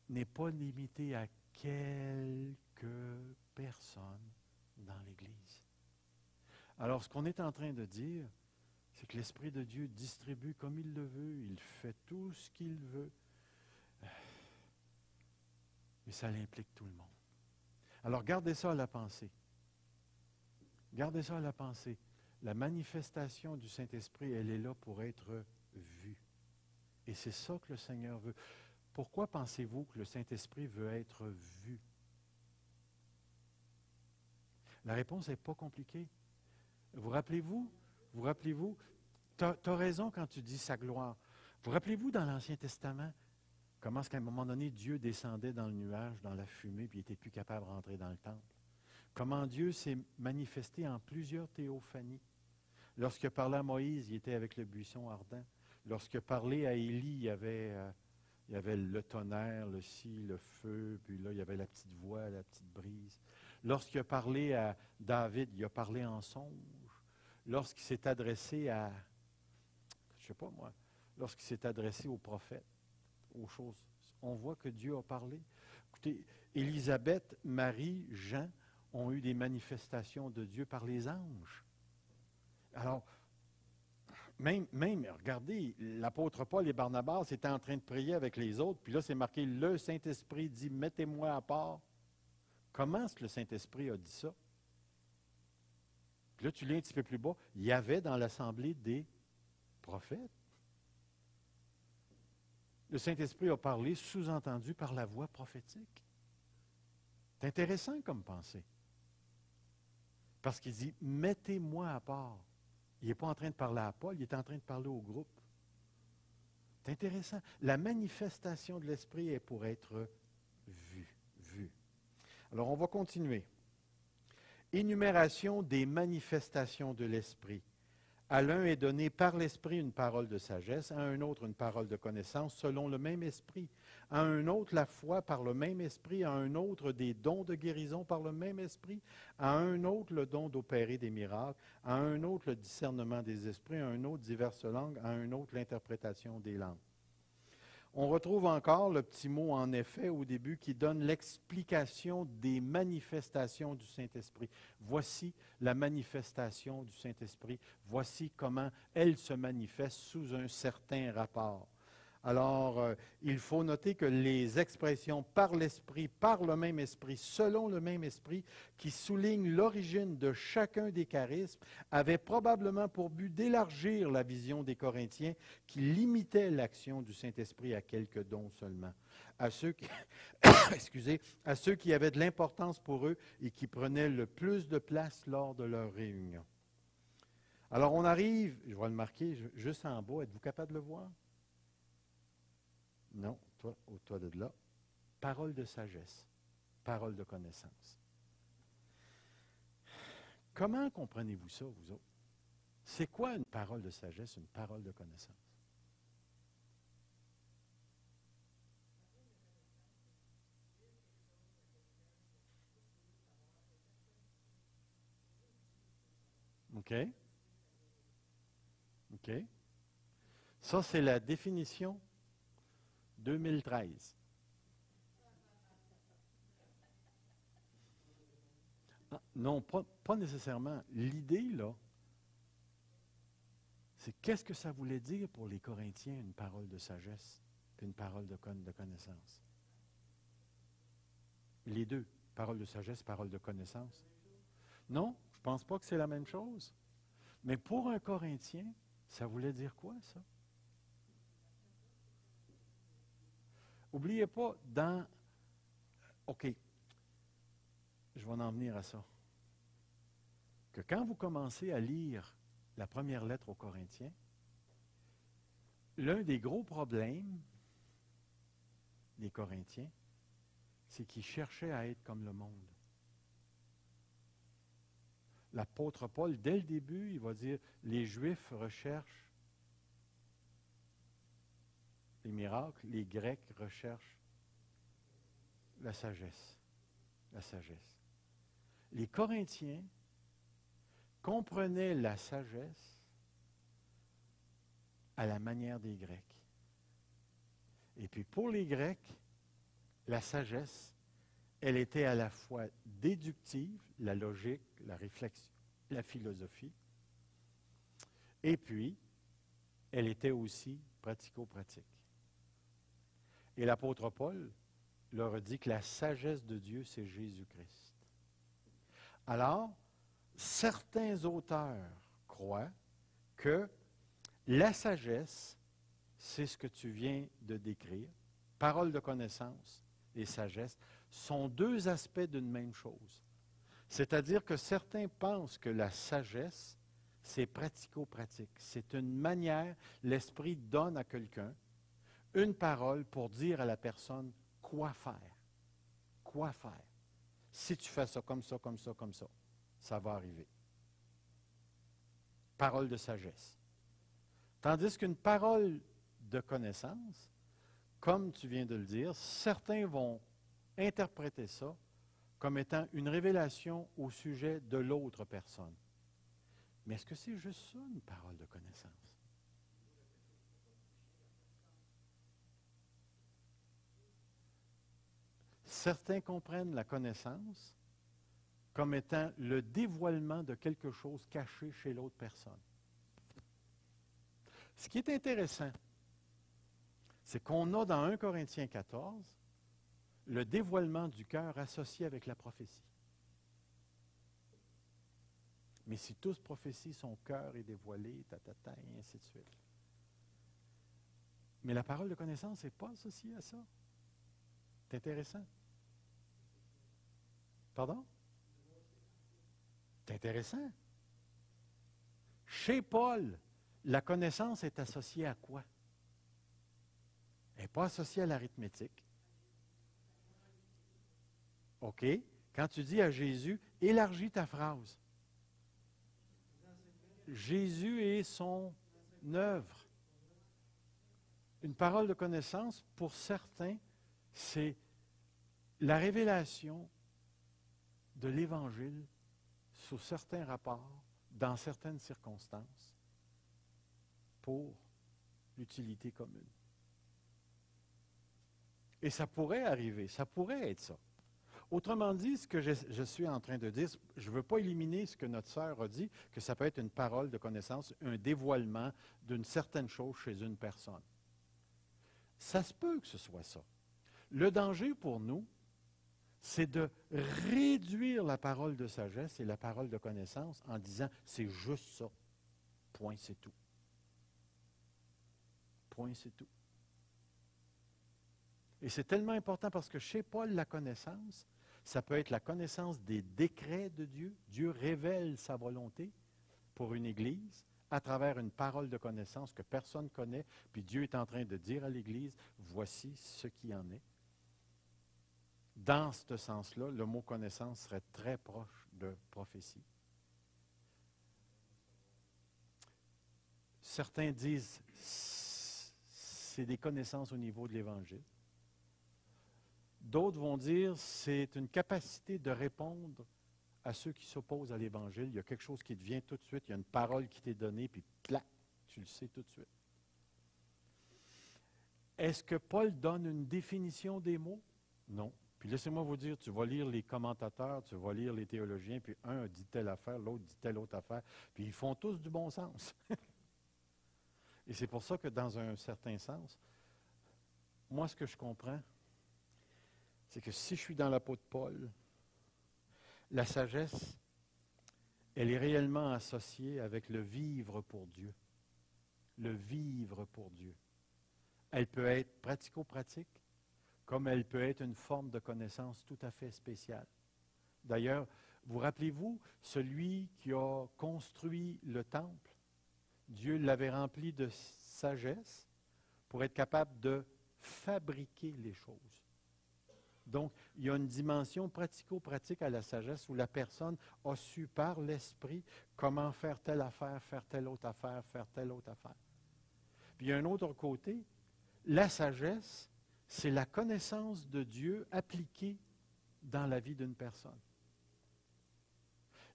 n'est pas limité à quelques personnes dans l'Église. Alors, ce qu'on est en train de dire, c'est que l'Esprit de Dieu distribue comme il le veut, il fait tout ce qu'il veut, mais ça implique tout le monde. Alors, gardez ça à la pensée. Gardez ça à la pensée. La manifestation du Saint-Esprit, elle est là pour être vue. Et c'est ça que le Seigneur veut. Pourquoi pensez-vous que le Saint-Esprit veut être vu? La réponse n'est pas compliquée. Vous rappelez-vous, tu as raison quand tu dis sa gloire. Vous rappelez-vous dans l'Ancien Testament, comment est-ce qu'à un moment donné, Dieu descendait dans le nuage, dans la fumée, puis il n'était plus capable de rentrer dans le temple? Comment Dieu s'est manifesté en plusieurs théophanies. Lorsqu'il parlait à Moïse, il était avec le buisson ardent. Lorsqu'il parlait à Élie, il y avait le tonnerre, le le feu, puis là, il y avait la petite voix, la petite brise. Lorsqu'il a parlé à David, il a parlé en songe. Lorsqu'il s'est adressé à, je ne sais pas moi, lorsqu'il s'est adressé aux prophètes, aux choses, on voit que Dieu a parlé. Écoutez, Élisabeth, Marie, Jean ont eu des manifestations de Dieu par les anges. Alors, même, regardez, l'apôtre Paul et Barnabas étaient en train de prier avec les autres, puis là, c'est marqué, le Saint-Esprit dit, mettez-moi à part. Comment est-ce que le Saint-Esprit a dit ça? Puis là, tu lis un petit peu plus bas, il y avait dans l'assemblée des prophètes. Le Saint-Esprit a parlé, sous-entendu, par la voix prophétique. C'est intéressant comme pensée. Parce qu'il dit, mettez-moi à part. Il n'est pas en train de parler à Paul, il est en train de parler au groupe. C'est intéressant. La manifestation de l'Esprit est pour être vue. Alors, on va continuer. Énumération des manifestations de l'Esprit. À l'un est donné par l'Esprit une parole de sagesse, à un autre une parole de connaissance selon le même Esprit, à un autre la foi par le même Esprit, à un autre des dons de guérison par le même Esprit, à un autre le don d'opérer des miracles, à un autre le discernement des esprits, à un autre diverses langues, à un autre l'interprétation des langues. On retrouve encore le petit mot « en effet » au début qui donne l'explication des manifestations du Saint-Esprit. Voici la manifestation du Saint-Esprit. Voici comment elle se manifeste sous un certain rapport. Alors, il faut noter que les expressions par l'Esprit, par le même Esprit, selon le même Esprit, qui soulignent l'origine de chacun des charismes, avaient probablement pour but d'élargir la vision des Corinthiens qui limitaient l'action du Saint-Esprit à quelques dons seulement. À ceux qui, à ceux qui avaient de l'importance pour eux et qui prenaient le plus de place lors de leur réunion. Alors, on arrive, je vais le marquer juste en bas, êtes-vous capable de le voir? Non, toi de là. Parole de sagesse, parole de connaissance. Comment comprenez-vous ça, vous autres? C'est quoi une parole de sagesse, une parole de connaissance? OK. OK. Ça, c'est la définition 2013. Ah, non, pas nécessairement. L'idée, là, c'est qu'est-ce que ça voulait dire pour les Corinthiens, une parole de sagesse et une parole de connaissance? Les deux, parole de sagesse, parole de connaissance. Non, je ne pense pas que c'est la même chose. Mais pour un Corinthien, Ça voulait dire quoi, ça? N'oubliez pas, OK, je vais en venir à ça. Que quand vous commencez à lire la première lettre aux Corinthiens, l'un des gros problèmes des Corinthiens, c'est qu'ils cherchaient à être comme le monde. L'apôtre Paul, dès le début, il va dire, les Juifs recherchent les miracles, les Grecs recherchent la sagesse. La sagesse. Les Corinthiens comprenaient la sagesse à la manière des Grecs. Et puis pour les Grecs, la sagesse, elle était à la fois déductive, la logique, la réflexion, la philosophie, et puis elle était aussi pratico-pratique. Et l'apôtre Paul leur a dit que la sagesse de Dieu, c'est Jésus-Christ. Alors, certains auteurs croient que la sagesse, c'est ce que tu viens de décrire. Parole de connaissance et sagesse sont deux aspects d'une même chose. C'est-à-dire que certains pensent que la sagesse, c'est pratico-pratique. C'est une manière, l'Esprit donne à quelqu'un une parole pour dire à la personne quoi faire. Quoi faire. Si tu fais ça, comme ça, comme ça, comme ça, ça va arriver. Parole de sagesse. Tandis qu'une parole de connaissance, comme tu viens de le dire, certains vont interpréter ça comme étant une révélation au sujet de l'autre personne. Mais est-ce que c'est juste ça, une parole de connaissance? Certains comprennent la connaissance comme étant le dévoilement de quelque chose caché chez l'autre personne. Ce qui est intéressant, c'est qu'on a dans 1 Corinthiens 14 le dévoilement du cœur associé avec la prophétie. Mais si tous prophéties, son cœur est dévoilé, et ainsi de suite. Mais la parole de connaissance n'est pas associée à ça. C'est intéressant. Pardon? C'est intéressant. Chez Paul, la connaissance est associée à quoi? Elle n'est pas associée à l'arithmétique. OK? Quand tu dis à Jésus, élargis ta phrase. Jésus est son œuvre. Une parole de connaissance, pour certains, c'est la révélation de l'Évangile sous certains rapports, dans certaines circonstances, pour l'utilité commune. Et ça pourrait arriver, ça pourrait être ça. Autrement dit, ce que je suis en train de dire, je ne veux pas éliminer ce que notre sœur a dit, que ça peut être une parole de connaissance, un dévoilement d'une certaine chose chez une personne. Ça se peut que ce soit ça. Le danger pour nous, c'est de réduire la parole de sagesse et la parole de connaissance en disant « c'est juste ça ». Point, c'est tout. Point, c'est tout. Et c'est tellement important parce que chez Paul, la connaissance, ça peut être la connaissance des décrets de Dieu. Dieu révèle sa volonté pour une Église à travers une parole de connaissance que personne ne connaît, puis Dieu est en train de dire à l'Église, voici ce qui en est. Dans ce sens-là, le mot connaissance serait très proche de prophétie. Certains disent c'est des connaissances au niveau de l'Évangile. D'autres vont dire c'est une capacité de répondre à ceux qui s'opposent à l'Évangile. Il y a quelque chose qui te vient tout de suite, il y a une parole qui t'est donnée, puis plac, tu le sais tout de suite. Est-ce que Paul donne une définition des mots? Non. Puis laissez-moi vous dire, tu vas lire les commentateurs, tu vas lire les théologiens, puis un dit telle affaire, l'autre dit telle autre affaire, puis ils font tous du bon sens. Et c'est pour ça que dans un certain sens, moi ce que je comprends, c'est que si je suis dans la peau de Paul, la sagesse, elle est réellement associée avec le vivre pour Dieu. le vivre pour Dieu. Elle peut être pratico-pratique, comme elle peut être une forme de connaissance tout à fait spéciale. D'ailleurs, vous rappelez-vous, celui qui a construit le temple, Dieu l'avait rempli de sagesse pour être capable de fabriquer les choses. Donc, il y a une dimension pratico-pratique à la sagesse où la personne a su par l'esprit comment faire telle affaire, faire telle autre affaire, faire telle autre affaire. Puis il y a un autre côté, la sagesse, c'est la connaissance de Dieu appliquée dans la vie d'une personne.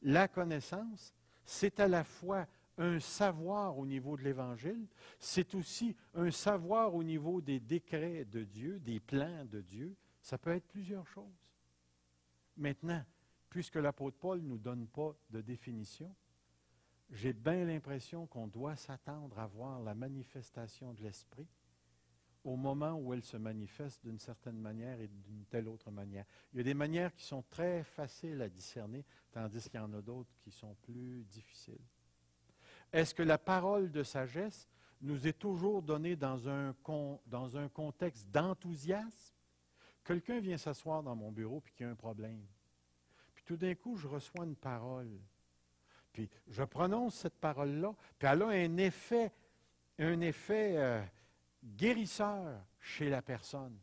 La connaissance, c'est à la fois un savoir au niveau de l'Évangile, c'est aussi un savoir au niveau des décrets de Dieu, des plans de Dieu. Ça peut être plusieurs choses. Maintenant, puisque l'apôtre Paul ne nous donne pas de définition, j'ai bien l'impression qu'on doit s'attendre à voir la manifestation de l'Esprit au moment où elle se manifeste d'une certaine manière et d'une telle autre manière. Il y a des manières qui sont très faciles à discerner, tandis qu'il y en a d'autres qui sont plus difficiles. Est-ce que la parole de sagesse nous est toujours donnée dans un contexte d'enthousiasme? Quelqu'un vient s'asseoir dans mon bureau puis qu'il y a un problème. Puis tout d'un coup, je reçois une parole. Puis je prononce cette parole-là, puis elle a un effet guérisseur chez la personne.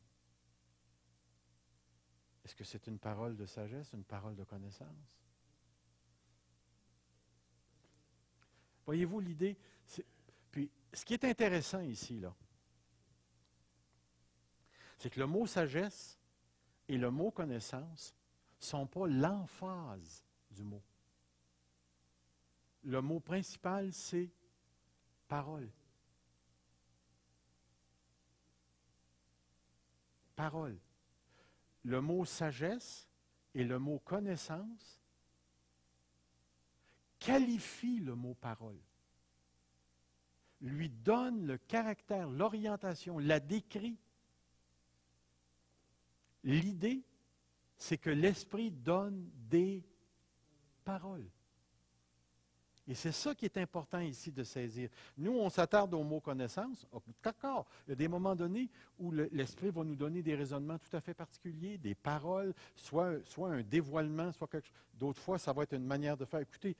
Est-ce que c'est une parole de sagesse, une parole de connaissance? Voyez-vous l'idée? Puis, ce qui est intéressant ici, là, c'est que le mot sagesse et le mot connaissance ne sont pas l'emphase du mot. Le mot principal, c'est parole. Parole. Le mot sagesse et le mot connaissance qualifient le mot parole, lui donne le caractère, l'orientation, la décrit. L'idée, c'est que l'Esprit donne des paroles. Et c'est ça qui est important ici de saisir. Nous, on s'attarde au mot connaissance. Oh, d'accord, il y a des moments donnés où l'Esprit va nous donner des raisonnements tout à fait particuliers, des paroles, soit un dévoilement, soit quelque chose. D'autres fois, ça va être une manière de faire. Écoutez,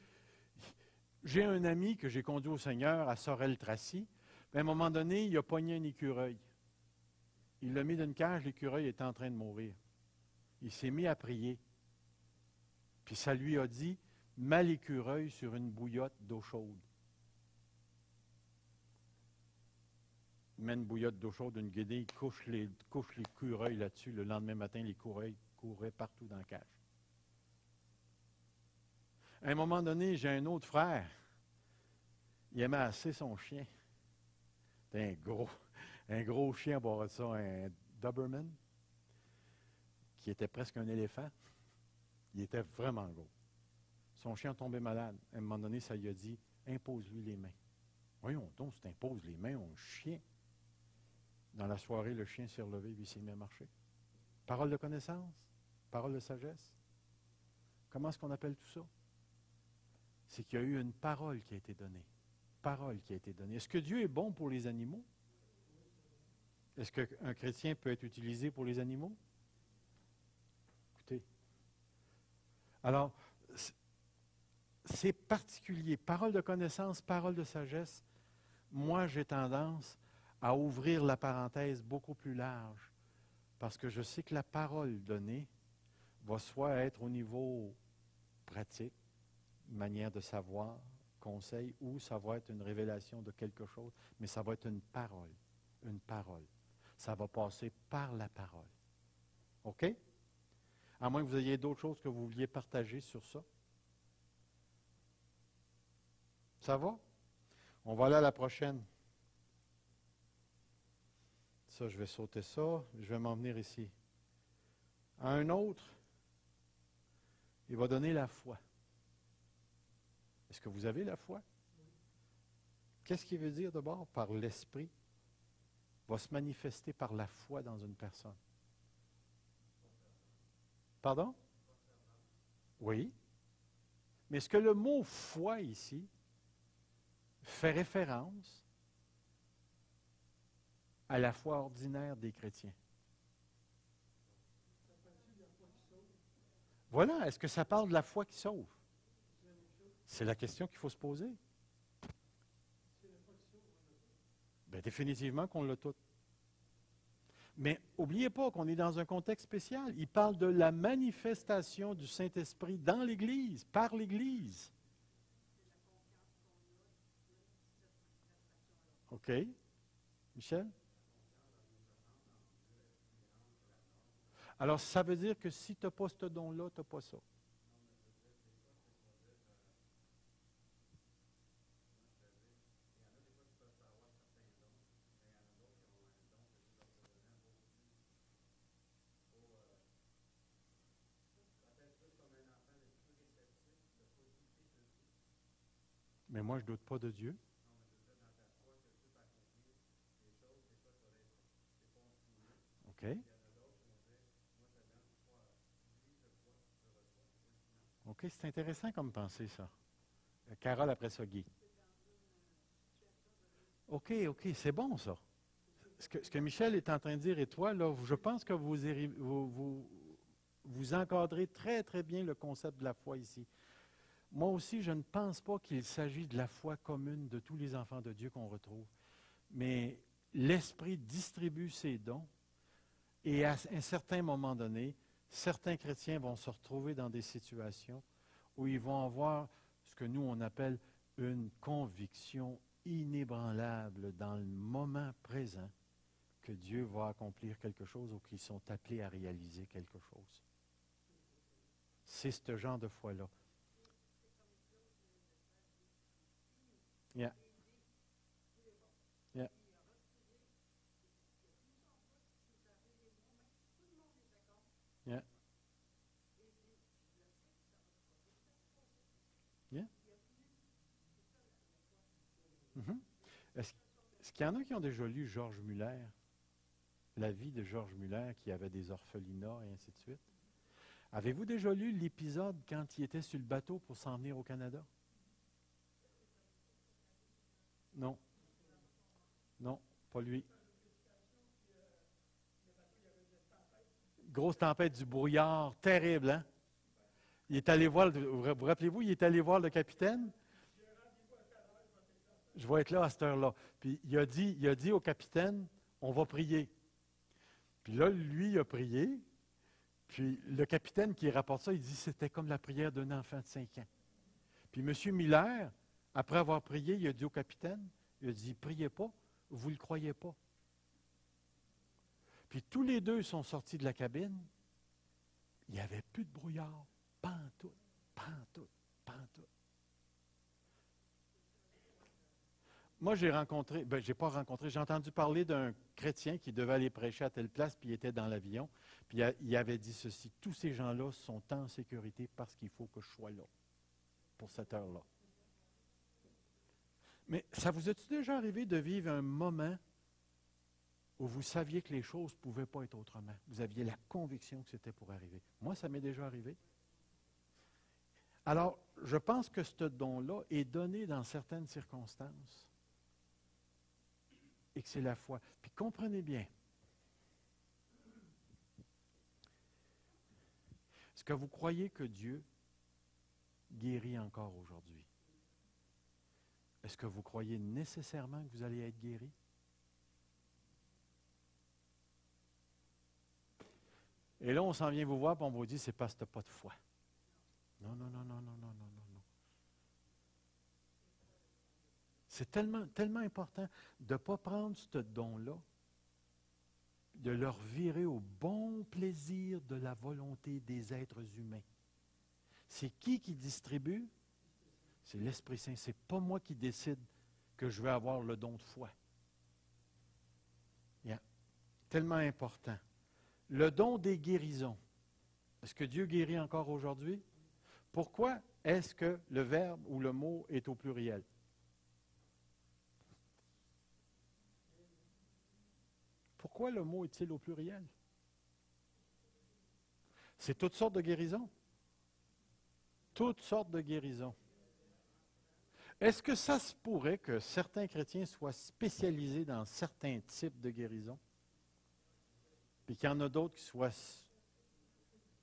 j'ai un ami que j'ai conduit au Seigneur à Sorel-Tracy. À un moment donné, il a pogné un écureuil. Il l'a mis dans une cage, l'écureuil était en train de mourir. Il s'est mis à prier. Puis ça lui a dit, mets l'écureuil sur une bouillotte d'eau chaude. Il met une bouillotte d'eau chaude, une guédille, il couche l'écureuil là-dessus. Le lendemain matin, l'écureuil courait partout dans la cage. À un moment donné, j'ai un autre frère. Il aimait assez son chien. C'était un gros chien, on va ça, un Doberman, qui était presque un éléphant. Il était vraiment gros. Son chien tombait malade. À un moment donné, ça lui a dit, impose-lui les mains. Voyons donc, si tu imposes les mains au chien. Dans la soirée, le chien s'est relevé et il s'est mis à marcher. Parole de connaissance, parole de sagesse. Comment est-ce qu'on appelle tout ça? C'est qu'il y a eu une parole qui a été donnée. Parole qui a été donnée. Est-ce que Dieu est bon pour les animaux? Est-ce qu'un chrétien peut être utilisé pour les animaux? Écoutez. Alors, c'est particulier. Parole de connaissance, parole de sagesse. Moi, j'ai tendance à ouvrir la parenthèse beaucoup plus large parce que je sais que la parole donnée va soit être au niveau pratique, manière de savoir, conseil, ou ça va être une révélation de quelque chose, mais ça va être une parole. Une parole. Ça va passer par la parole. OK? À moins que vous ayez d'autres choses que vous vouliez partager sur ça. Ça va? On va aller à la prochaine. Ça, je vais sauter ça. Je vais m'en venir ici. À un autre, il va donner la foi. Est-ce que vous avez la foi? Qu'est-ce qu'il veut dire d'abord? Par l'Esprit, va se manifester par la foi dans une personne. Pardon? Oui. Mais est-ce que le mot foi ici fait référence à la foi ordinaire des chrétiens? Voilà, est-ce que ça parle de la foi qui sauve? C'est la question qu'il faut se poser. Bien, définitivement qu'on l'a tout. Mais n'oubliez pas qu'on est dans un contexte spécial. Il parle de la manifestation du Saint-Esprit dans l'Église, par l'Église. OK. Michel? Alors, ça veut dire que si tu n'as pas ce don-là, tu n'as pas ça. Mais moi, je ne doute pas de Dieu. OK. OK, c'est intéressant comme pensée, ça. Carole, après ça, Guy. OK, OK, c'est bon, ça. Ce que Michel est en train de dire, et toi, là, je pense que vous encadrez très, très bien le concept de la foi ici. Moi aussi, je ne pense pas qu'il s'agit de la foi commune de tous les enfants de Dieu qu'on retrouve. Mais l'Esprit distribue ses dons, et à un certain moment donné, certains chrétiens vont se retrouver dans des situations où ils vont avoir ce que nous, on appelle une conviction inébranlable dans le moment présent que Dieu va accomplir quelque chose ou qu'ils sont appelés à réaliser quelque chose. C'est ce genre de foi-là. Yeah. Yeah. Yeah. Yeah. Mm-hmm. Est-ce qu'il y en a qui ont déjà lu Georges Muller, la vie de Georges Muller, qui avait des orphelinats et ainsi de suite? Avez-vous déjà lu l'épisode quand il était sur le bateau pour s'en venir au Canada? Non, non, pas lui. Grosse tempête du brouillard, terrible, hein? Il est allé voir, vous rappelez-vous, il est allé voir le capitaine. Je vais être là à cette heure-là. Puis il a dit au capitaine, on va prier. Puis là, lui, il a prié. Puis le capitaine qui rapporte ça, il dit, c'était comme la prière d'un enfant de 5 ans. Puis M. Miller, après avoir prié, il a dit au capitaine, il a dit, priez pas, vous ne le croyez pas. Puis tous les deux sont sortis de la cabine. Il n'y avait plus de brouillard. Pantoute, pantoute, pantoute. Moi, j'ai entendu parler d'un chrétien qui devait aller prêcher à telle place, puis il était dans l'avion, puis il avait dit ceci, tous ces gens-là sont en sécurité parce qu'il faut que je sois là, pour cette heure-là. Mais ça vous est-il déjà arrivé de vivre un moment où vous saviez que les choses ne pouvaient pas être autrement? Vous aviez la conviction que c'était pour arriver. Moi, ça m'est déjà arrivé. Alors, je pense que ce don-là est donné dans certaines circonstances. Et que c'est la foi. Puis comprenez bien, est-ce que vous croyez que Dieu guérit encore aujourd'hui? Est-ce que vous croyez nécessairement que vous allez être guéri? Et là, on s'en vient vous voir, puis on vous dit, c'est parce que tu n'as pas de foi. Non, non, non, non, non, non, non, non, non. C'est tellement, tellement important de ne pas prendre ce don-là, de leur virer au bon plaisir de la volonté des êtres humains. C'est qui distribue? C'est l'Esprit Saint. Ce n'est pas moi qui décide que je vais avoir le don de foi. Yeah. Tellement important. Le don des guérisons. Est-ce que Dieu guérit encore aujourd'hui? Pourquoi est-ce que le verbe ou le mot est au pluriel? Pourquoi le mot est-il au pluriel? C'est toutes sortes de guérisons. Toutes sortes de guérisons. Est-ce que ça se pourrait que certains chrétiens soient spécialisés dans certains types de guérison? Puis qu'il y en a d'autres qui soient...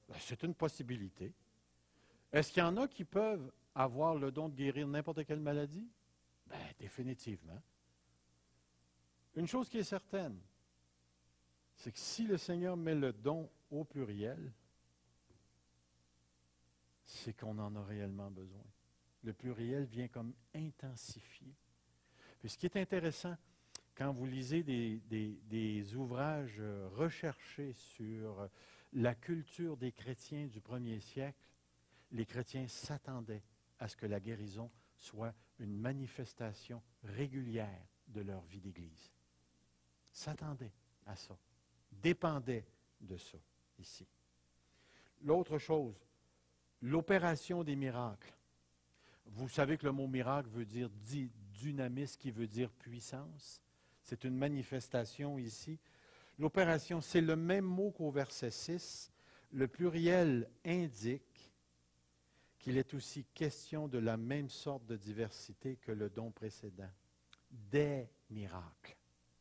Ben, c'est une possibilité. Est-ce qu'il y en a qui peuvent avoir le don de guérir n'importe quelle maladie? Bien, définitivement. Une chose qui est certaine, c'est que si le Seigneur met le don au pluriel, c'est qu'on en a réellement besoin. Le pluriel vient comme intensifier. Puis ce qui est intéressant, quand vous lisez des ouvrages recherchés sur la culture des chrétiens du premier siècle, les chrétiens s'attendaient à ce que la guérison soit une manifestation régulière de leur vie d'Église. S'attendaient à ça, dépendaient de ça ici. L'autre chose, l'opération des miracles. Vous savez que le mot miracle veut dire dynamis, qui veut dire puissance. C'est une manifestation ici. L'opération, c'est le même mot qu'au verset 6. Le pluriel indique qu'il est aussi question de la même sorte de diversité que le don précédent. Des miracles.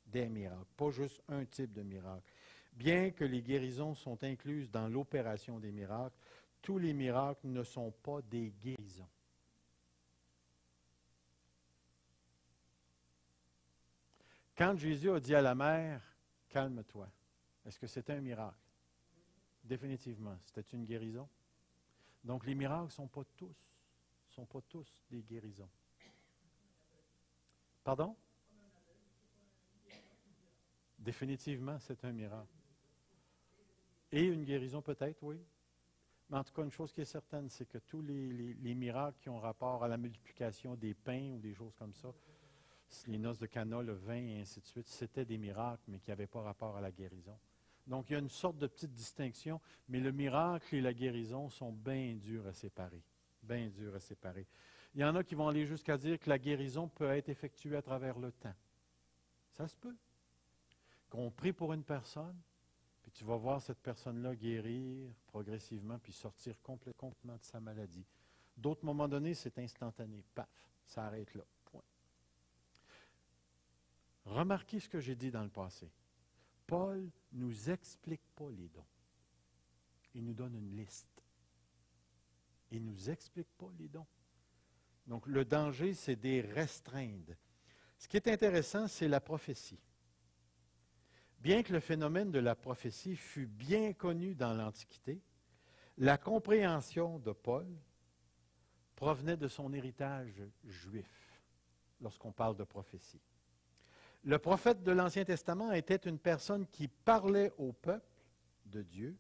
Des miracles, pas juste un type de miracle. Bien que les guérisons sont incluses dans l'opération des miracles, tous les miracles ne sont pas des guérisons. Quand Jésus a dit à la mère, « Calme-toi », est-ce que c'était un miracle? Définitivement. C'était une guérison? Donc, les miracles ne sont pas tous des guérisons. Pardon? Définitivement, c'est un miracle. Et une guérison peut-être, oui. Mais en tout cas, une chose qui est certaine, c'est que tous les miracles qui ont rapport à la multiplication des pains ou des choses comme ça, les noces de Cana, le vin et ainsi de suite, c'était des miracles, mais qui n'avaient pas rapport à la guérison. Donc, il y a une sorte de petite distinction, mais le miracle et la guérison sont bien durs à séparer. Bien durs à séparer. Il y en a qui vont aller jusqu'à dire que la guérison peut être effectuée à travers le temps. Ça se peut. Qu'on prie pour une personne, puis tu vas voir cette personne-là guérir progressivement, puis sortir complètement de sa maladie. D'autres moments donnés, c'est instantané. Paf, ça arrête là. Point. Remarquez ce que j'ai dit dans le passé. Paul ne nous explique pas les dons. Il nous donne une liste. Il ne nous explique pas les dons. Donc, le danger, c'est des restreindre. Ce qui est intéressant, c'est la prophétie. Bien que le phénomène de la prophétie fût bien connu dans l'Antiquité, la compréhension de Paul provenait de son héritage juif, lorsqu'on parle de prophétie. Le prophète de l'Ancien Testament était une personne qui parlait au peuple de Dieu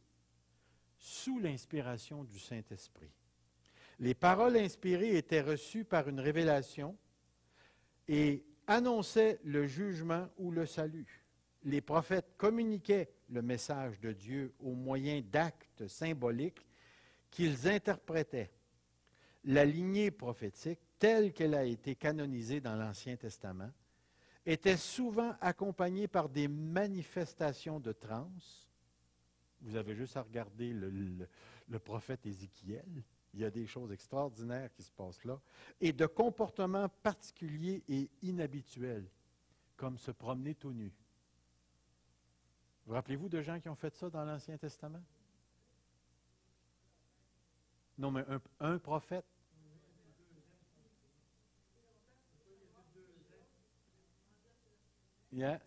sous l'inspiration du Saint-Esprit. Les paroles inspirées étaient reçues par une révélation et annonçaient le jugement ou le salut. Les prophètes communiquaient le message de Dieu au moyen d'actes symboliques qu'ils interprétaient. La lignée prophétique, telle qu'elle a été canonisée dans l'Ancien Testament, était souvent accompagnée par des manifestations de transe. Vous avez juste à regarder le prophète Ézéchiel. Il y a des choses extraordinaires qui se passent là. Et de comportements particuliers et inhabituels, comme se promener tout nu. Vous rappelez-vous de gens qui ont fait ça dans l'Ancien Testament? Non, mais un prophète. Yeah.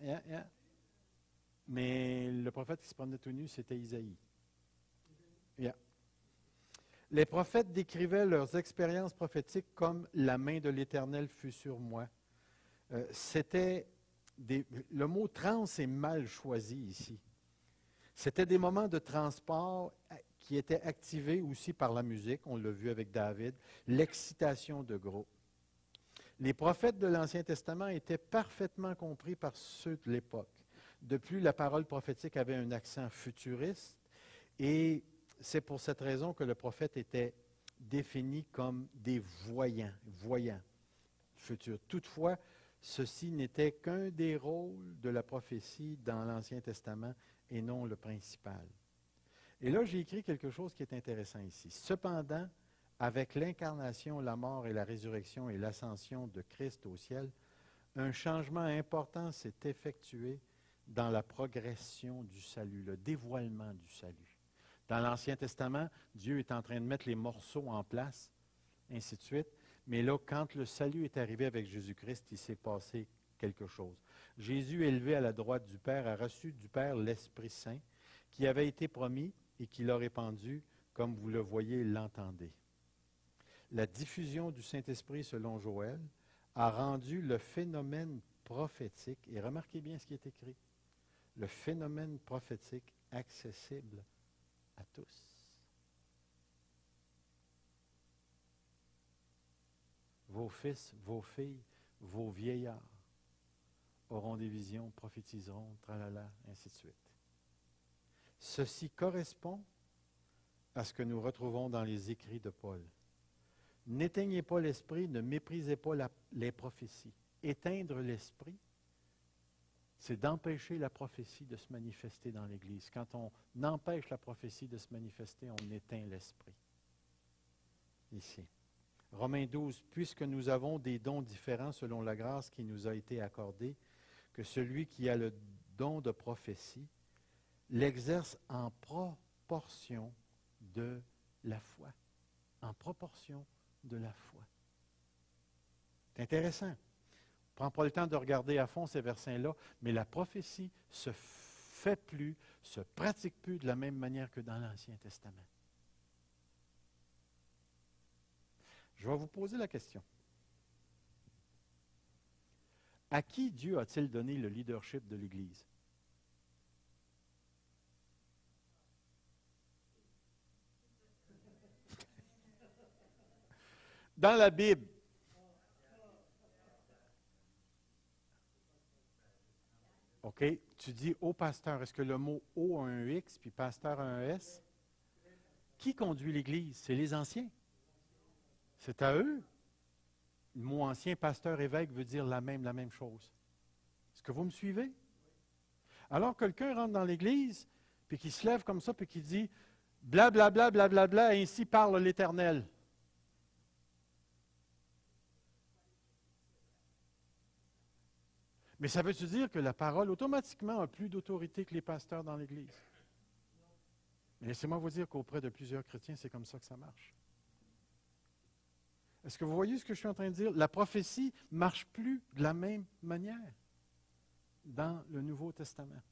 Mais le prophète qui se promenait tout nu, c'était Isaïe. Yeah. Les prophètes décrivaient leurs expériences prophétiques comme « la main de l'Éternel fut sur moi ». Le mot « trans » est mal choisi ici. C'était des moments de transport qui étaient activés aussi par la musique, on l'a vu avec David, l'excitation de groupe. Les prophètes de l'Ancien Testament étaient parfaitement compris par ceux de l'époque. De plus, la parole prophétique avait un accent futuriste et c'est pour cette raison que le prophète était défini comme des voyants futurs. Toutefois, ceci n'était qu'un des rôles de la prophétie dans l'Ancien Testament et non le principal. Et là, j'ai écrit quelque chose qui est intéressant ici. Cependant, avec l'incarnation, la mort et la résurrection et l'ascension de Christ au ciel, un changement important s'est effectué dans la progression du salut, le dévoilement du salut. Dans l'Ancien Testament, Dieu est en train de mettre les morceaux en place, ainsi de suite. Mais là, quand le salut est arrivé avec Jésus-Christ, il s'est passé quelque chose. Jésus, élevé à la droite du Père, a reçu du Père l'Esprit Saint, qui avait été promis et qu'il a répandu, comme vous le voyez et l'entendez. La diffusion du Saint-Esprit, selon Joël, a rendu le phénomène prophétique, et remarquez bien ce qui est écrit, le phénomène prophétique accessible à tous. Vos fils, vos filles, vos vieillards auront des visions, prophétiseront, tralala, ainsi de suite. Ceci correspond à ce que nous retrouvons dans les écrits de Paul. N'éteignez pas l'esprit, ne méprisez pas les prophéties. Éteindre l'esprit, c'est d'empêcher la prophétie de se manifester dans l'Église. Quand on empêche la prophétie de se manifester, on éteint l'esprit. Ici. Romains 12, puisque nous avons des dons différents selon la grâce qui nous a été accordée, que celui qui a le don de prophétie l'exerce en proportion de la foi. En proportion de la foi. C'est intéressant. On ne prend pas le temps de regarder à fond ces versets-là, mais la prophétie se fait plus, se pratique plus de la même manière que dans l'Ancien Testament. Je vais vous poser la question. À qui Dieu a-t-il donné le leadership de l'Église? Dans la Bible, OK, tu dis au pasteur. Est-ce que le mot « au » a un X puis pasteur a un S? Qui conduit l'Église? C'est les anciens. C'est à eux. Le mot ancien, pasteur, évêque, veut dire la même chose. Est-ce que vous me suivez? Alors, quelqu'un rentre dans l'Église, puis qui se lève comme ça, puis qui dit « blablabla, blablabla, ainsi parle l'Éternel ». Mais ça veut-tu dire que la parole, automatiquement, a plus d'autorité que les pasteurs dans l'Église? Mais laissez-moi vous dire qu'auprès de plusieurs chrétiens, c'est comme ça que ça marche. Est-ce que vous voyez ce que je suis en train de dire? La prophétie ne marche plus de la même manière dans le Nouveau Testament.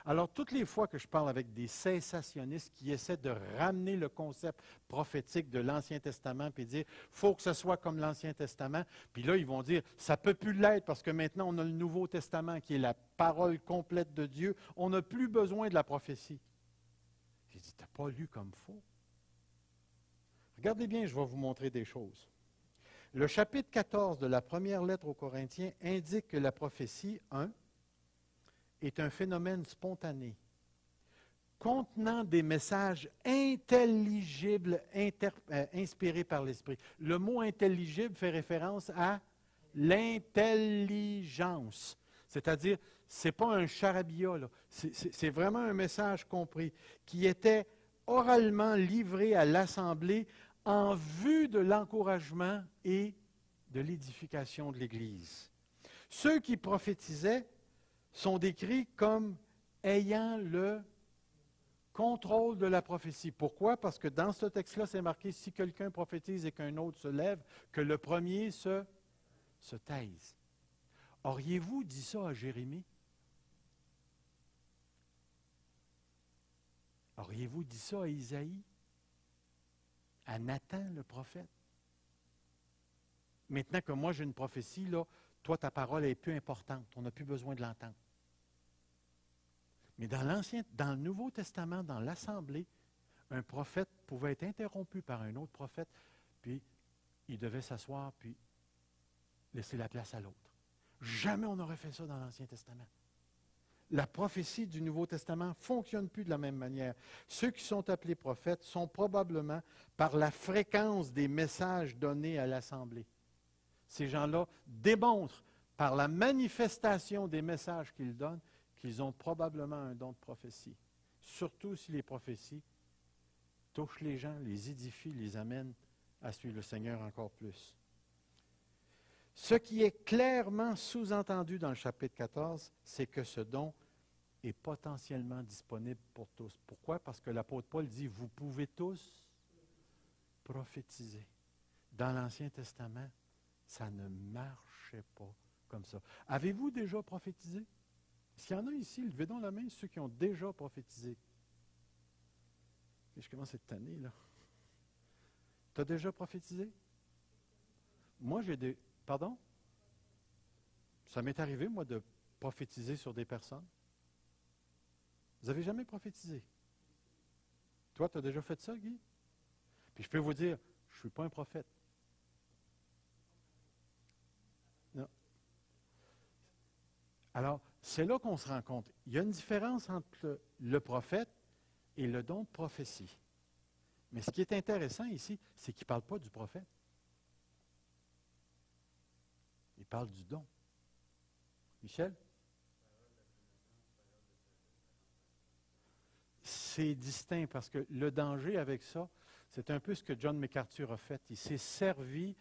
Alors, toutes les fois que je parle avec des cessationnistes qui essaient de ramener le concept prophétique de l'Ancien Testament puis dire « il faut que ce soit comme l'Ancien Testament », puis là, ils vont dire « ça ne peut plus l'être parce que maintenant, on a le Nouveau Testament qui est la parole complète de Dieu. On n'a plus besoin de la prophétie. » J'ai dit « tu n'as pas lu comme il faut. » Regardez bien, je vais vous montrer des choses. Le chapitre 14 de la première lettre aux Corinthiens indique que la prophétie, 1, est un phénomène spontané, contenant des messages intelligibles, inspirés par l'Esprit. Le mot intelligible fait référence à l'intelligence. C'est-à-dire, ce n'est pas un charabia, là. C'est vraiment un message compris, qui était oralement livré à l'Assemblée en vue de l'encouragement et de l'édification de l'Église. Ceux qui prophétisaient sont décrits comme ayant le contrôle de la prophétie. Pourquoi? Parce que dans ce texte-là, c'est marqué, si quelqu'un prophétise et qu'un autre se lève, que le premier se taise. Auriez-vous dit ça à Jérémie? Auriez-vous dit ça à Isaïe? À Nathan, le prophète? Maintenant que moi j'ai une prophétie, là, toi, ta parole est plus importante. On n'a plus besoin de l'entendre. Mais dans le Nouveau Testament, dans l'Assemblée, un prophète pouvait être interrompu par un autre prophète, puis il devait s'asseoir, puis laisser la place à l'autre. Jamais on n'aurait fait ça dans l'Ancien Testament. La prophétie du Nouveau Testament ne fonctionne plus de la même manière. Ceux qui sont appelés prophètes sont probablement par la fréquence des messages donnés à l'Assemblée. Ces gens-là démontrent par la manifestation des messages qu'ils donnent qu'ils ont probablement un don de prophétie. Surtout si les prophéties touchent les gens, les édifient, les amènent à suivre le Seigneur encore plus. Ce qui est clairement sous-entendu dans le chapitre 14, c'est que ce don est potentiellement disponible pour tous. Pourquoi? Parce que l'apôtre Paul dit, vous pouvez tous prophétiser. Dans l'Ancien Testament, ça ne marchait pas comme ça. Avez-vous déjà prophétisé? S'il y en a ici, levez donc la main, ceux qui ont déjà prophétisé. Et je commence cette année, là. Tu as déjà prophétisé? Moi, j'ai des... Pardon? Ça m'est arrivé, moi, de prophétiser sur des personnes. Vous n'avez jamais prophétisé? Toi, tu as déjà fait ça, Guy? Puis je peux vous dire, je ne suis pas un prophète. Non. Alors, c'est là qu'on se rend compte. Il y a une différence entre le prophète et le don de prophétie. Mais ce qui est intéressant ici, c'est qu'il ne parle pas du prophète. Il parle du don. Michel? C'est distinct parce que le danger avec ça, c'est un peu ce que John MacArthur a fait. Il s'est servi,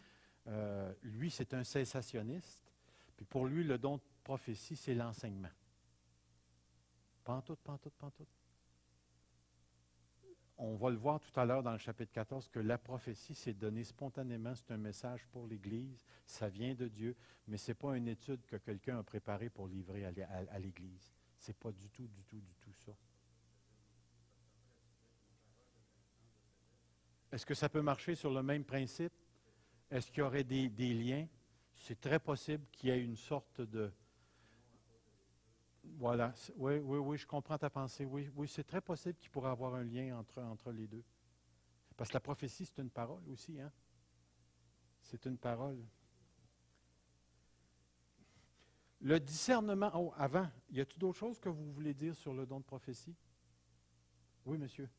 lui c'est un cessationniste, puis pour lui le don de prophétie c'est l'enseignement. Pantoute. On va le voir tout à l'heure dans le chapitre 14 que la prophétie c'est donné spontanément, c'est un message pour l'Église, ça vient de Dieu, mais ce n'est pas une étude que quelqu'un a préparée pour livrer à l'Église. Ce n'est pas du tout ça. Est-ce que ça peut marcher sur le même principe? Est-ce qu'il y aurait des liens? C'est très possible qu'il y ait une sorte de... Voilà. Oui, je comprends ta pensée. Oui, c'est très possible qu'il pourrait y avoir un lien entre les deux. Parce que la prophétie, c'est une parole aussi, hein? C'est une parole. Le discernement... Oh, avant, y a-t-il d'autres choses que vous voulez dire sur le don de prophétie? Oui, monsieur.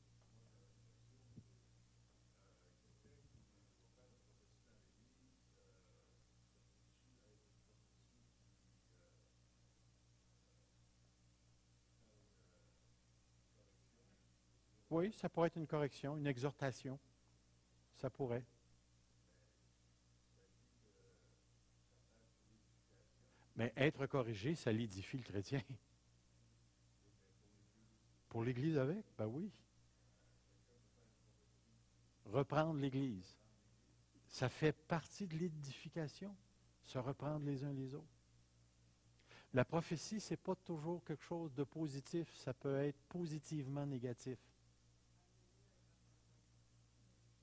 Oui, ça pourrait être une correction, une exhortation. Ça pourrait. Mais être corrigé, ça l'édifie le chrétien. Pour l'Église avec? Ben oui. Reprendre l'Église. Ça fait partie de l'édification, se reprendre les uns les autres. La prophétie, ce n'est pas toujours quelque chose de positif, ça peut être positivement négatif.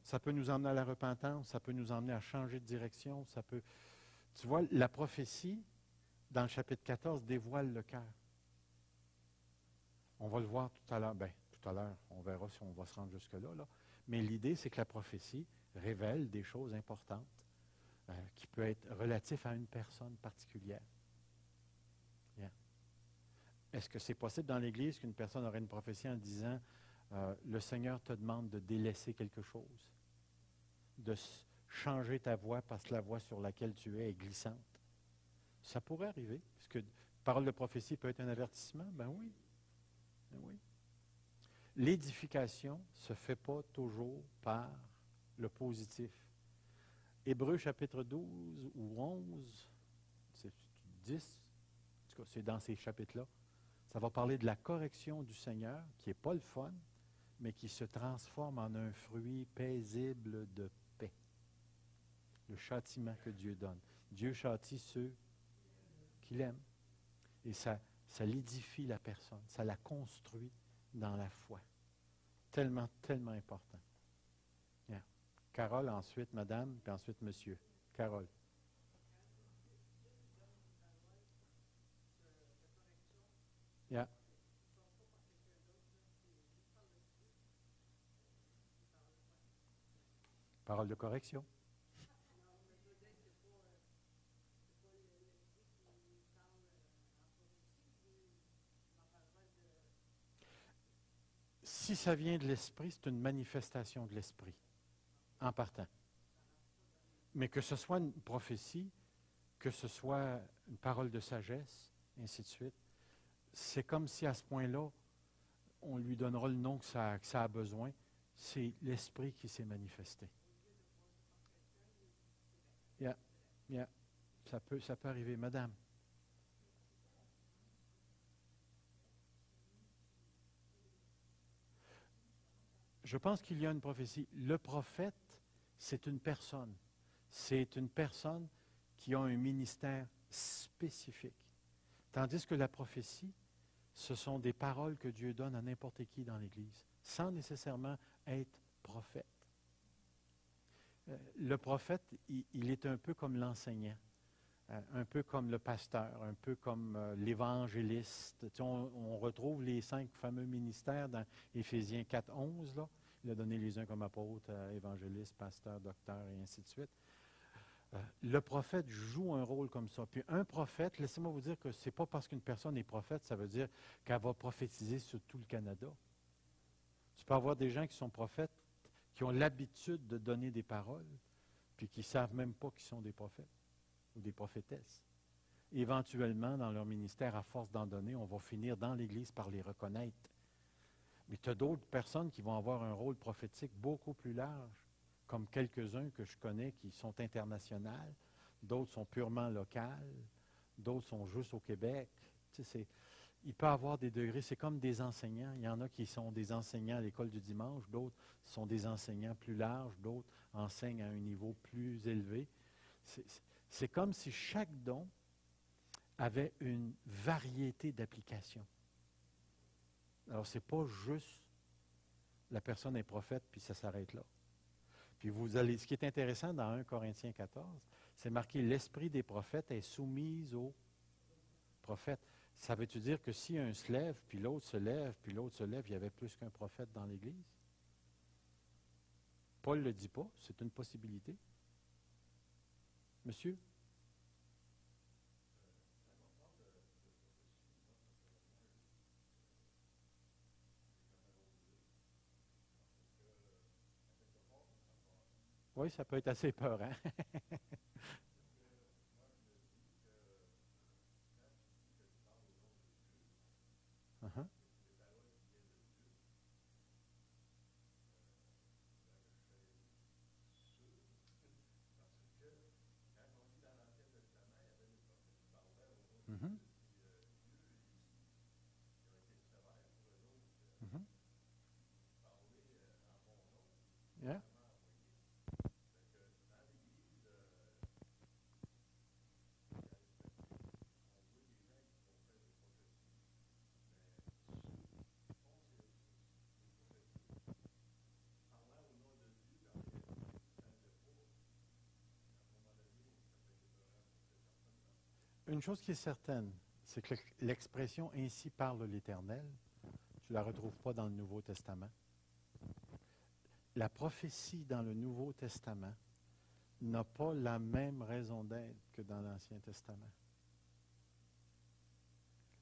Ça peut nous emmener à la repentance, ça peut nous emmener à changer de direction, ça peut... Tu vois, la prophétie, dans le chapitre 14, dévoile le cœur. On va le voir tout à l'heure. Bien, tout à l'heure, on verra si on va se rendre jusque-là. Là. Mais l'idée, c'est que la prophétie révèle des choses importantes qui peuvent être relatives à une personne particulière. Yeah. Est-ce que c'est possible dans l'Église qu'une personne aurait une prophétie en disant le Seigneur te demande de délaisser quelque chose, de changer ta voie parce que la voie sur laquelle tu es glissante? Ça pourrait arriver. Est-ce que parole de prophétie peut être un avertissement? Ben oui. Ben oui. L'édification ne se fait pas toujours par le positif. Hébreux chapitre 12 ou 11, c'est 10, en tout cas c'est dans ces chapitres-là, ça va parler de la correction du Seigneur, qui n'est pas le fun, mais qui se transforme en un fruit paisible de paix. Le châtiment que Dieu donne. Dieu châtie ceux qu'il aime. Et ça l'édifie la personne, ça la construit dans la foi. Tellement important. Yeah. Carole, ensuite madame, puis ensuite monsieur. Carole. Yeah. Parole de correction. Si ça vient de l'esprit, c'est une manifestation de l'esprit, en partant. Mais que ce soit une prophétie, que ce soit une parole de sagesse, ainsi de suite, c'est comme si à ce point-là, on lui donnera le nom que ça a besoin. C'est l'esprit qui s'est manifesté. Yeah, yeah. Ça peut arriver. Madame. Je pense qu'il y a une prophétie. Le prophète, c'est une personne. C'est une personne qui a un ministère spécifique. Tandis que la prophétie, ce sont des paroles que Dieu donne à n'importe qui dans l'Église, sans nécessairement être prophète. Le prophète, il est un peu comme l'enseignant, un peu comme le pasteur, un peu comme l'évangéliste. Tu sais, on retrouve les 5 fameux ministères dans Éphésiens 4, 11, là. Il a donné les uns comme apôtres, évangélistes, pasteurs, docteurs, et ainsi de suite. Le prophète joue un rôle comme ça. Puis un prophète, laissez-moi vous dire que ce n'est pas parce qu'une personne est prophète, ça veut dire qu'elle va prophétiser sur tout le Canada. Tu peux avoir des gens qui sont prophètes, qui ont l'habitude de donner des paroles, puis qui ne savent même pas qu'ils sont des prophètes ou des prophétesses. Éventuellement, dans leur ministère, à force d'en donner, on va finir dans l'Église par les reconnaître. Mais tu as d'autres personnes qui vont avoir un rôle prophétique beaucoup plus large, comme quelques-uns que je connais qui sont internationaux, d'autres sont purement locales, d'autres sont juste au Québec. Tu sais, il peut y avoir des degrés, c'est comme des enseignants. Il y en a qui sont des enseignants à l'école du dimanche, d'autres sont des enseignants plus larges, d'autres enseignent à un niveau plus élevé. C'est comme si chaque don avait une variété d'applications. Alors, ce n'est pas juste la personne est prophète, puis ça s'arrête là. Puis vous allez, ce qui est intéressant dans 1 Corinthiens 14, c'est marqué l'esprit des prophètes est soumis aux prophètes. Ça veut-tu dire que si un se lève, puis l'autre se lève, puis l'autre se lève, il y avait plus qu'un prophète dans l'Église? Paul ne le dit pas, c'est une possibilité. Monsieur? Oui, ça peut être assez peur, hein? Uh-huh. Mhm. Mhm. Yeah. Une chose qui est certaine, c'est que l'expression « ainsi parle l'Éternel », tu ne la retrouves pas dans le Nouveau Testament. La prophétie dans le Nouveau Testament n'a pas la même raison d'être que dans l'Ancien Testament.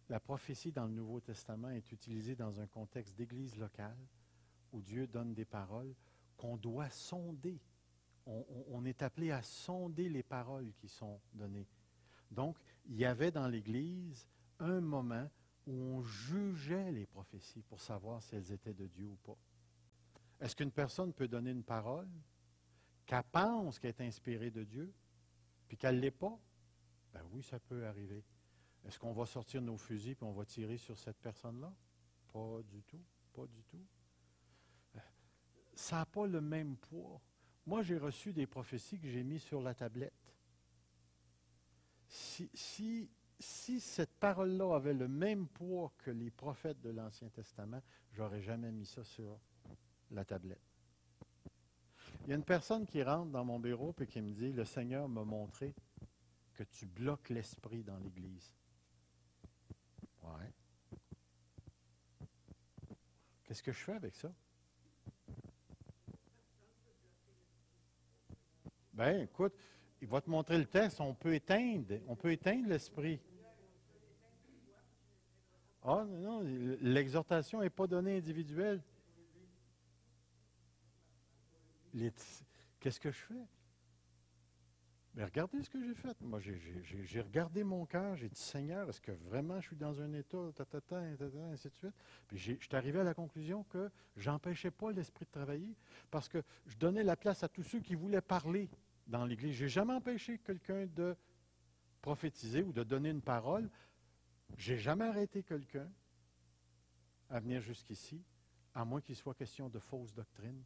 La prophétie dans le Nouveau Testament est utilisée dans un contexte d'église locale où Dieu donne des paroles qu'on doit sonder. On est appelé à sonder les paroles qui sont données. Donc, il y avait dans l'Église un moment où on jugeait les prophéties pour savoir si elles étaient de Dieu ou pas. Est-ce qu'une personne peut donner une parole qu'elle pense qu'elle est inspirée de Dieu, puis qu'elle ne l'est pas? Ben oui, ça peut arriver. Est-ce qu'on va sortir nos fusils et on va tirer sur cette personne-là? Pas du tout, pas du tout. Ça n'a pas le même poids. Moi, j'ai reçu des prophéties que j'ai mises sur la tablette. Si cette parole-là avait le même poids que les prophètes de l'Ancien Testament, je n'aurais jamais mis ça sur la tablette. Il y a une personne qui rentre dans mon bureau et qui me dit, « Le Seigneur m'a montré que tu bloques l'esprit dans l'Église. » Ouais. Qu'est-ce que je fais avec ça? Ben, écoute, il va te montrer le texte, on peut éteindre l'esprit. Ah, non, l'exhortation n'est pas donnée individuelle. Qu'est-ce que je fais? Mais regardez ce que j'ai fait. Moi, j'ai regardé mon cœur, j'ai dit, Seigneur, est-ce que vraiment je suis dans un état, ainsi de suite. Puis je suis arrivé à la conclusion que j'empêchais pas l'esprit de travailler parce que je donnais la place à tous ceux qui voulaient parler dans l'Église. Je n'ai jamais empêché quelqu'un de prophétiser ou de donner une parole. Je n'ai jamais arrêté quelqu'un à venir jusqu'ici, à moins qu'il soit question de fausse doctrine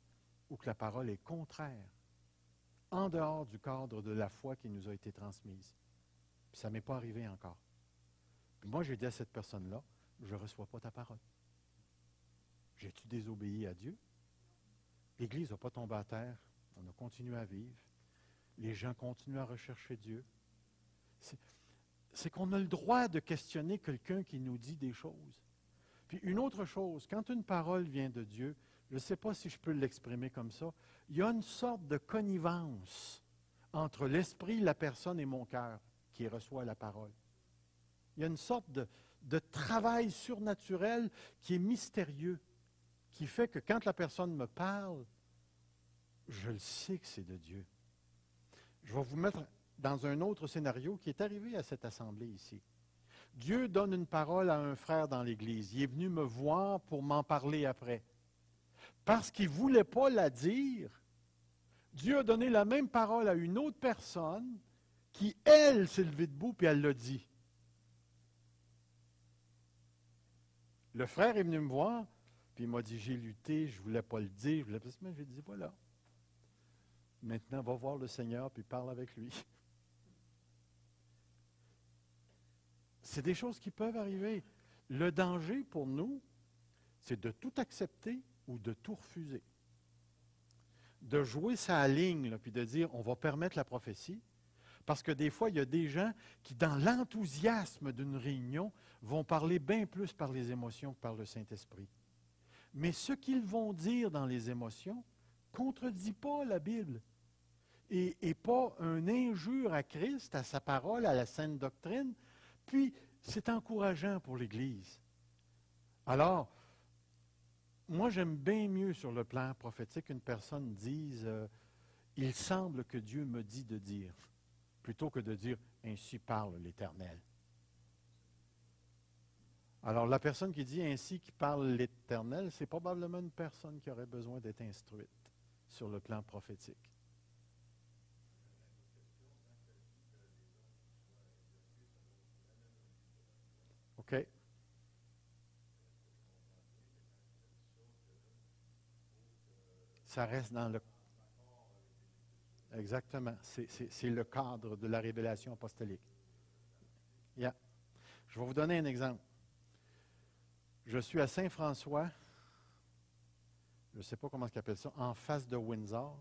ou que la parole est contraire, en dehors du cadre de la foi qui nous a été transmise. Puis ça ne m'est pas arrivé encore. Puis moi, j'ai dit à cette personne-là, je ne reçois pas ta parole. J'ai-tu désobéi à Dieu? L'Église n'a pas tombé à terre. On a continué à vivre. Les gens continuent à rechercher Dieu. C'est qu'on a le droit de questionner quelqu'un qui nous dit des choses. Puis une autre chose, quand une parole vient de Dieu, je ne sais pas si je peux l'exprimer comme ça, il y a une sorte de connivence entre l'esprit, la personne et mon cœur qui reçoit la parole. Il y a une sorte de travail surnaturel qui est mystérieux, qui fait que quand la personne me parle, je le sais que c'est de Dieu. Je vais vous mettre dans un autre scénario qui est arrivé à cette assemblée ici. Dieu donne une parole à un frère dans l'Église. Il est venu me voir pour m'en parler après. Parce qu'il ne voulait pas la dire, Dieu a donné la même parole à une autre personne qui, elle, s'est levée debout et elle l'a dit. Le frère est venu me voir, puis il m'a dit, j'ai lutté, je ne voulais pas le dire, mais j'ai dit, voilà. Maintenant, va voir le Seigneur, puis parle avec lui. C'est des choses qui peuvent arriver. Le danger pour nous, c'est de tout accepter ou de tout refuser. De jouer sa ligne, là, puis de dire, on va permettre la prophétie, parce que des fois, il y a des gens qui, dans l'enthousiasme d'une réunion, vont parler bien plus par les émotions que par le Saint-Esprit. Mais ce qu'ils vont dire dans les émotions ne contredit pas la Bible et pas une injure à Christ, à sa parole, à la sainte doctrine. Puis, c'est encourageant pour l'Église. Alors, moi, j'aime bien mieux sur le plan prophétique qu'une personne dise il semble que Dieu me dit de dire, plutôt que de dire ainsi parle l'Éternel. Alors, la personne qui dit ainsi qui parle l'Éternel, c'est probablement une personne qui aurait besoin d'être instruite sur le plan prophétique. OK? Ça reste dans le... Exactement. C'est le cadre de la révélation apostolique. Yeah. Je vais vous donner un exemple. Je suis à Saint-François, je ne sais pas comment ils appellent ça, en face de Windsor.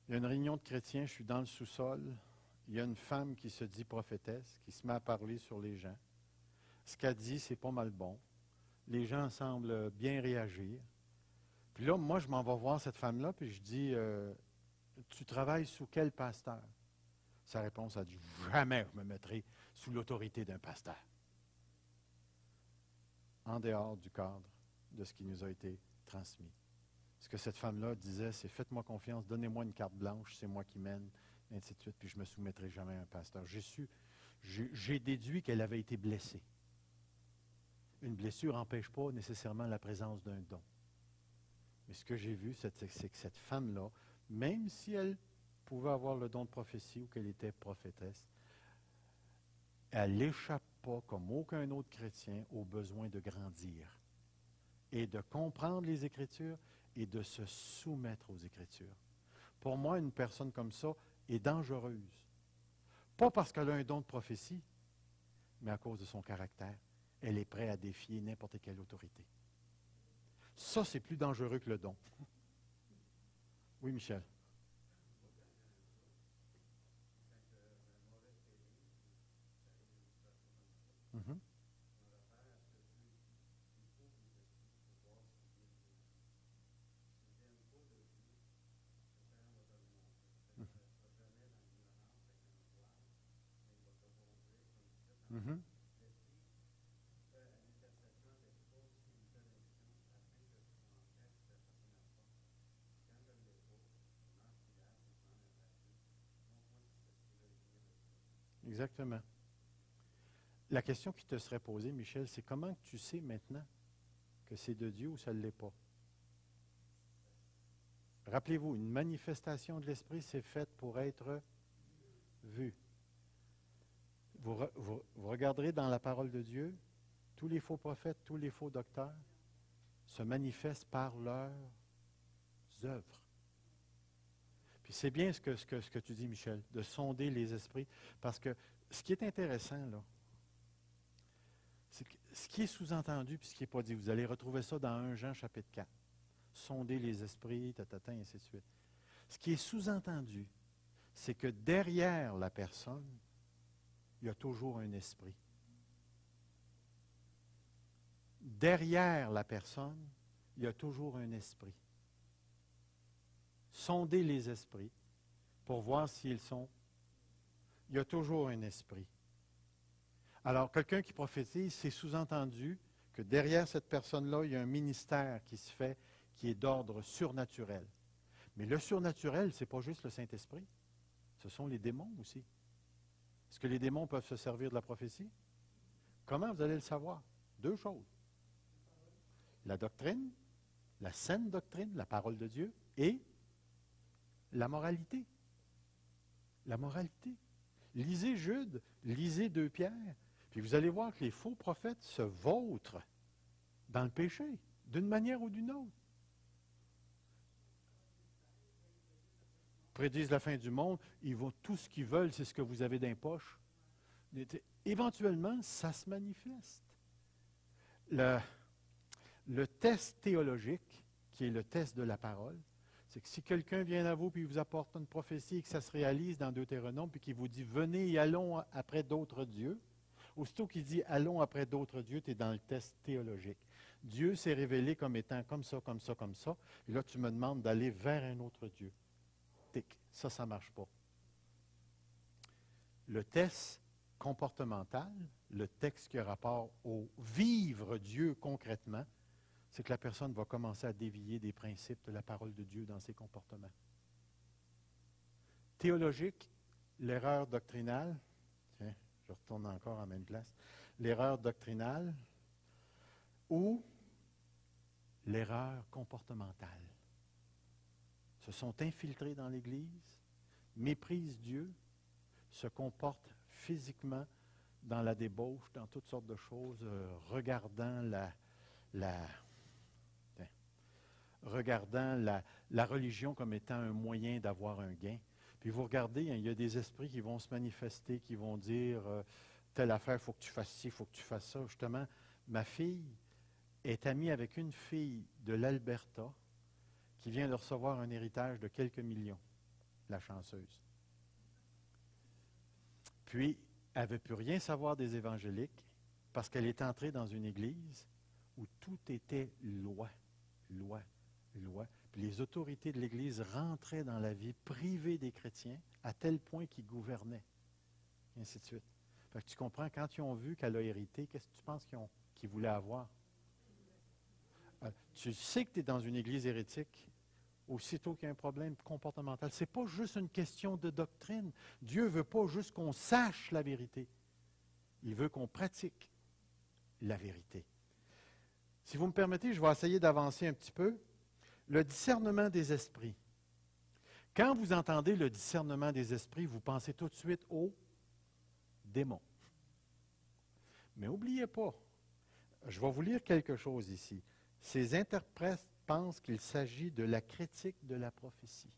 Il y a une réunion de chrétiens, je suis dans le sous-sol. Il y a une femme qui se dit prophétesse, qui se met à parler sur les gens. Ce qu'elle dit, c'est pas mal bon. Les gens semblent bien réagir. Puis là, moi, je m'en vais voir cette femme-là, puis je dis, tu travailles sous quel pasteur? Sa réponse a dit, jamais je me mettrai sous l'autorité d'un pasteur. En dehors du cadre de ce qui nous a été transmis. Ce que cette femme-là disait, c'est faites-moi confiance, donnez-moi une carte blanche, c'est moi qui mène, et ainsi de suite, puis je ne me soumettrai jamais à un pasteur. J'ai déduit qu'elle avait été blessée. Une blessure n'empêche pas nécessairement la présence d'un don. Mais ce que j'ai vu, c'est que cette femme-là, même si elle pouvait avoir le don de prophétie ou qu'elle était prophétesse, elle n'échappe pas, comme aucun autre chrétien, au besoin de grandir et de comprendre les Écritures et de se soumettre aux Écritures. Pour moi, une personne comme ça est dangereuse. Pas parce qu'elle a un don de prophétie, mais à cause de son caractère. Elle est prête à défier n'importe quelle autorité. Ça, c'est plus dangereux que le don. Oui, Michel. Mm-hmm. Mm-hmm. Exactement. La question qui te serait posée, Michel, c'est comment tu sais maintenant que c'est de Dieu ou ça ne l'est pas? Rappelez-vous, une manifestation de l'Esprit, c'est faite pour être vue. Vous regarderez dans la parole de Dieu, tous les faux prophètes, tous les faux docteurs se manifestent par leurs œuvres. Puis c'est bien ce que tu dis, Michel, de sonder les esprits, parce que ce qui est intéressant, là, c'est que ce qui est sous-entendu puis ce qui n'est pas dit, vous allez retrouver ça dans 1 Jean chapitre 4. Sonder les esprits, et ainsi de suite. Ce qui est sous-entendu, c'est que derrière la personne, il y a toujours un esprit. Derrière la personne, il y a toujours un esprit. Sondez les esprits pour voir s'ils sont. Il y a toujours un esprit. Alors, quelqu'un qui prophétise, c'est sous-entendu que derrière cette personne-là, il y a un ministère qui se fait, qui est d'ordre surnaturel. Mais le surnaturel, ce n'est pas juste le Saint-Esprit. Ce sont les démons aussi. Est-ce que les démons peuvent se servir de la prophétie? Comment vous allez le savoir? 2 choses. La doctrine, la saine doctrine, la parole de Dieu, et la moralité. La moralité. Lisez Jude, lisez 2 Pierre, puis vous allez voir que les faux prophètes se vautrent dans le péché, d'une manière ou d'une autre. Prédisent la fin du monde, ils vont tout ce qu'ils veulent, c'est ce que vous avez dans les poches. Éventuellement, ça se manifeste. Le test théologique, qui est le test de la parole, c'est que si quelqu'un vient à vous et vous apporte une prophétie et que ça se réalise dans Deutéronome, puis qu'il vous dit « Venez et allons après d'autres dieux », aussitôt qu'il dit « Allons après d'autres dieux », tu es dans le test théologique. Dieu s'est révélé comme étant comme ça, comme ça, comme ça, et là tu me demandes d'aller vers un autre Dieu. Ça, ça ne marche pas. Le test comportemental, le texte qui a rapport au vivre Dieu concrètement, c'est que la personne va commencer à dévier des principes de la parole de Dieu dans ses comportements. Théologique, l'erreur doctrinale, tiens, je retourne encore en même place, l'erreur doctrinale ou l'erreur comportementale. Se sont infiltrés dans l'Église, méprisent Dieu, se comportent physiquement dans la débauche, dans toutes sortes de choses, regardant la religion comme étant un moyen d'avoir un gain. Puis vous regardez, hein, il y a des esprits qui vont se manifester, qui vont dire telle affaire, il faut que tu fasses ci, il faut que tu fasses ça. Justement, ma fille est amie avec une fille de l'Alberta qui vient de recevoir un héritage de quelques millions, la chanceuse. Puis, elle ne veut plus rien savoir des évangéliques parce qu'elle est entrée dans une église où tout était loi, loi, loi. Puis les autorités de l'Église rentraient dans la vie privée des chrétiens à tel point qu'ils gouvernaient. Et ainsi de suite. Fait que tu comprends, quand ils ont vu qu'elle a hérité, qu'est-ce que tu penses qu'ils voulaient avoir? Tu sais que tu es dans une Église hérétique aussitôt qu'il y a un problème comportemental. Ce n'est pas juste une question de doctrine. Dieu ne veut pas juste qu'on sache la vérité. Il veut qu'on pratique la vérité. Si vous me permettez, je vais essayer d'avancer un petit peu. Le discernement des esprits. Quand vous entendez le discernement des esprits, vous pensez tout de suite aux démons. Mais n'oubliez pas, je vais vous lire quelque chose ici. Ces interprètes pensent qu'il s'agit de la critique de la prophétie.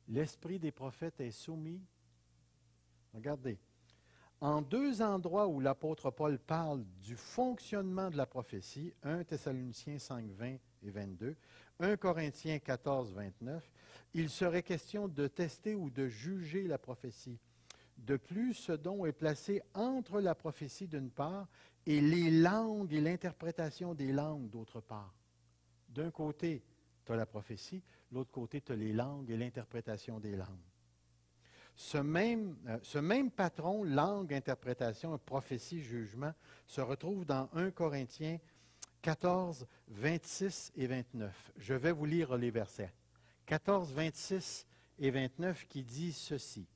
L'esprit des prophètes est soumis. Regardez. En 2 endroits où l'apôtre Paul parle du fonctionnement de la prophétie, 1 Thessaloniciens 5, 20 et 22, 1 Corinthiens 14, 29, il serait question de tester ou de juger la prophétie. De plus, ce don est placé entre la prophétie d'une part et les langues et l'interprétation des langues d'autre part. D'un côté, tu as la prophétie, de l'autre côté, tu as les langues et l'interprétation des langues. Ce même patron, langue, interprétation, prophétie, jugement, se retrouve dans 1 Corinthiens 14, 26 et 29. Je vais vous lire les versets. 14, 26 et 29 qui dit ceci.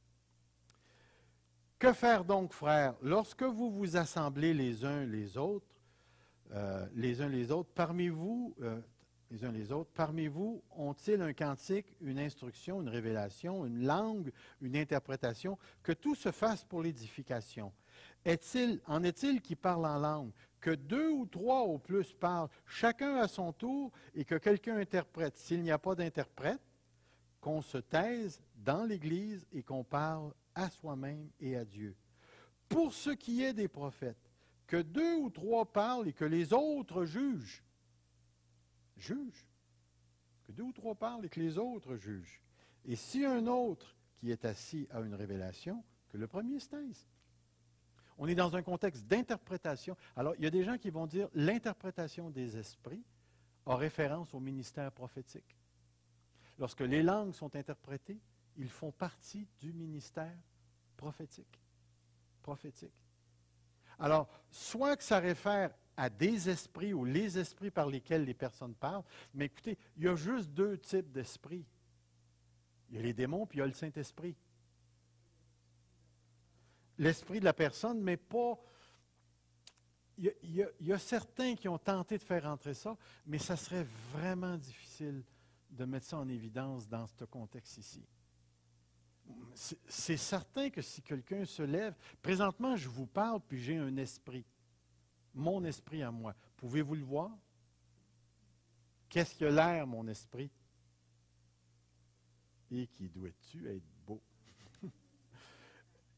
Que faire donc, frères, lorsque vous vous assemblez les uns les autres, parmi vous, les uns les autres, parmi vous ont-ils un cantique, une instruction, une révélation, une langue, une interprétation, que tout se fasse pour l'édification? En est-il qui parle en langue, que 2 ou 3 au plus parlent, chacun à son tour, et que quelqu'un interprète? S'il n'y a pas d'interprète, qu'on se taise dans l'Église et qu'on parle à soi-même et à Dieu. Pour ce qui est des prophètes, que 2 ou 3 parlent et que les autres jugent. Jugent. Que 2 ou 3 parlent et que les autres jugent. Et si un autre qui est assis a une révélation, que le premier se taise. On est dans un contexte d'interprétation. Alors, il y a des gens qui vont dire l'interprétation des esprits a référence au ministère prophétique. Lorsque les langues sont interprétées, ils font partie du ministère prophétique. Alors, soit que ça réfère à des esprits ou les esprits par lesquels les personnes parlent, mais écoutez, il y a juste 2 types d'esprits. Il y a les démons, puis il y a le Saint-Esprit. L'esprit de la personne, mais pas... Il y a certains qui ont tenté de faire entrer ça, mais ça serait vraiment difficile de mettre ça en évidence dans ce contexte ici. C'est certain que si quelqu'un se lève, présentement je vous parle, puis j'ai un esprit, mon esprit à moi. Pouvez-vous le voir? Qu'est-ce qui a l'air, mon esprit? Et qui doit-tu être beau?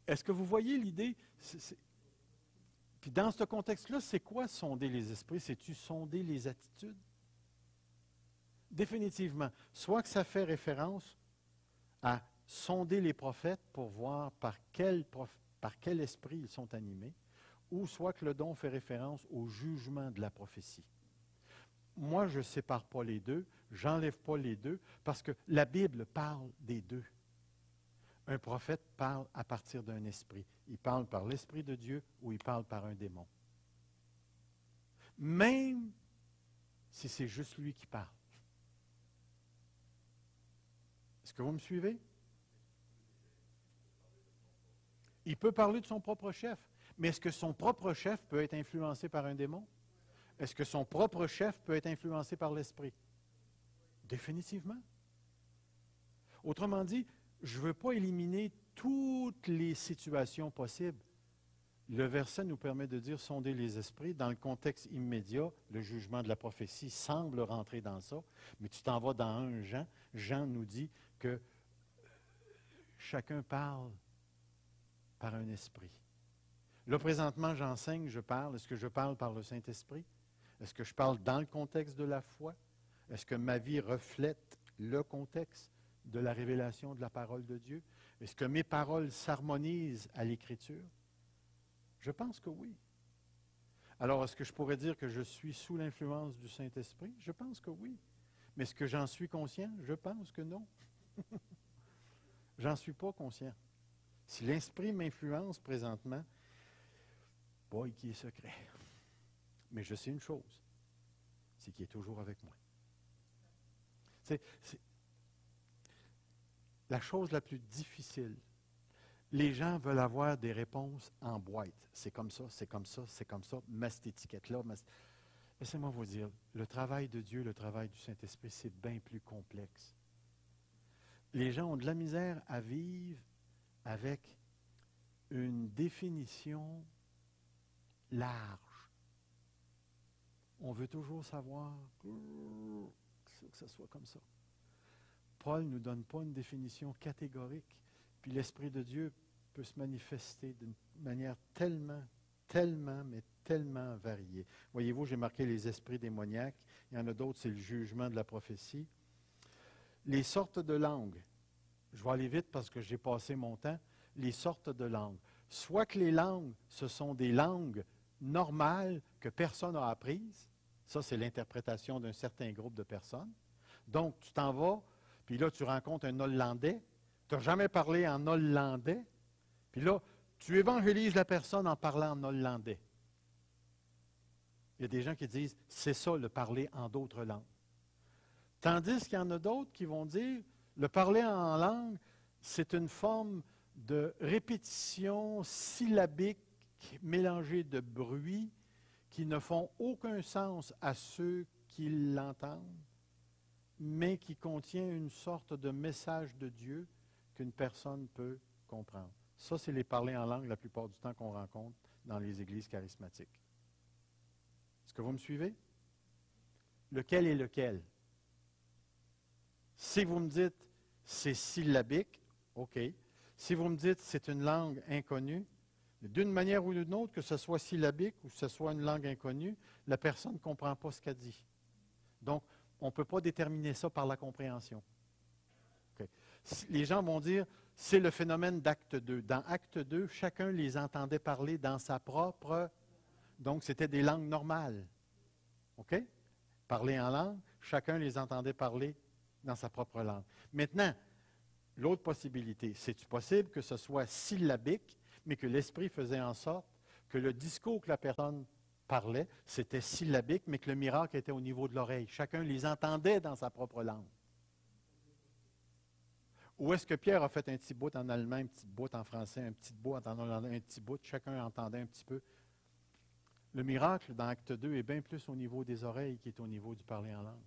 Est-ce que vous voyez l'idée? Puis dans ce contexte-là, c'est quoi sonder les esprits? C'est-tu sonder les attitudes? Définitivement. Soit que ça fait référence à sonder les prophètes pour voir par quel esprit ils sont animés, ou soit que le don fait référence au jugement de la prophétie. Moi, je ne sépare pas les deux, j'enlève pas les deux, parce que la Bible parle des deux. Un prophète parle à partir d'un esprit. Il parle par l'Esprit de Dieu ou il parle par un démon. Même si c'est juste lui qui parle. Est-ce que vous me suivez? Il peut parler de son propre chef, mais est-ce que son propre chef peut être influencé par un démon? Est-ce que son propre chef peut être influencé par l'esprit? Définitivement. Autrement dit, je ne veux pas éliminer toutes les situations possibles. Le verset nous permet de dire sonder les esprits. Dans le contexte immédiat, le jugement de la prophétie semble rentrer dans ça, mais tu t'en vas dans 1 Jean. Jean nous dit que chacun parle par un esprit. Là, présentement, j'enseigne, je parle. Est-ce que je parle par le Saint-Esprit? Est-ce que je parle dans le contexte de la foi? Est-ce que ma vie reflète le contexte de la révélation de la parole de Dieu? Est-ce que mes paroles s'harmonisent à l'Écriture? Je pense que oui. Alors, est-ce que je pourrais dire que je suis sous l'influence du Saint-Esprit? Je pense que oui. Mais est-ce que j'en suis conscient? Je pense que non. J'en suis pas conscient. Si l'Esprit m'influence présentement, boy, qui est secret. Mais je sais une chose, c'est qu'il est toujours avec moi. C'est la chose la plus difficile. Les gens veulent avoir des réponses en boîte. C'est comme ça, c'est comme ça, c'est comme ça. Mets cette étiquette-là. Laissez-moi vous dire, le travail de Dieu, le travail du Saint-Esprit, c'est bien plus complexe. Les gens ont de la misère à vivre avec une définition large. On veut toujours savoir que ça soit comme ça. Paul ne nous donne pas une définition catégorique, puis l'Esprit de Dieu peut se manifester d'une manière tellement variée. Voyez-vous, j'ai marqué les esprits démoniaques. Il y en a d'autres, c'est le jugement de la prophétie. Les sortes de langues. Je vais aller vite parce que j'ai passé mon temps. Les sortes de langues. Soit que les langues, ce sont des langues normales que personne n'a apprises. Ça, c'est l'interprétation d'un certain groupe de personnes. Donc, tu t'en vas, puis là, tu rencontres un Hollandais. Tu n'as jamais parlé en hollandais. Puis là, tu évangélises la personne en parlant en hollandais. Il y a des gens qui disent, c'est ça le parler en d'autres langues. Tandis qu'il y en a d'autres qui vont dire, le parler en langue, c'est une forme de répétition syllabique mélangée de bruits qui ne font aucun sens à ceux qui l'entendent, mais qui contient une sorte de message de Dieu qu'une personne peut comprendre. Ça, c'est les parler en langue la plupart du temps qu'on rencontre dans les églises charismatiques. Est-ce que vous me suivez? Lequel est lequel? Si vous me dites c'est syllabique, OK. Si vous me dites c'est une langue inconnue, d'une manière ou d'une autre, que ce soit syllabique ou que ce soit une langue inconnue, la personne ne comprend pas ce qu'elle dit. Donc, on ne peut pas déterminer ça par la compréhension. Okay. Les gens vont dire, c'est le phénomène d'acte 2. Dans acte 2, chacun les entendait parler dans sa propre... Donc, c'était des langues normales. OK? Parler en langue, chacun les entendait parler dans sa propre langue. Maintenant, l'autre possibilité, c'est-tu possible que ce soit syllabique, mais que l'Esprit faisait en sorte que le discours que la personne parlait, c'était syllabique, mais que le miracle était au niveau de l'oreille. Chacun les entendait dans sa propre langue. Ou est-ce que Pierre a fait un petit bout en allemand, un petit bout en français, un petit bout en hollandais, un petit bout, chacun entendait un petit peu. Le miracle dans Acte 2 est bien plus au niveau des oreilles qu'il est au niveau du parler en langue.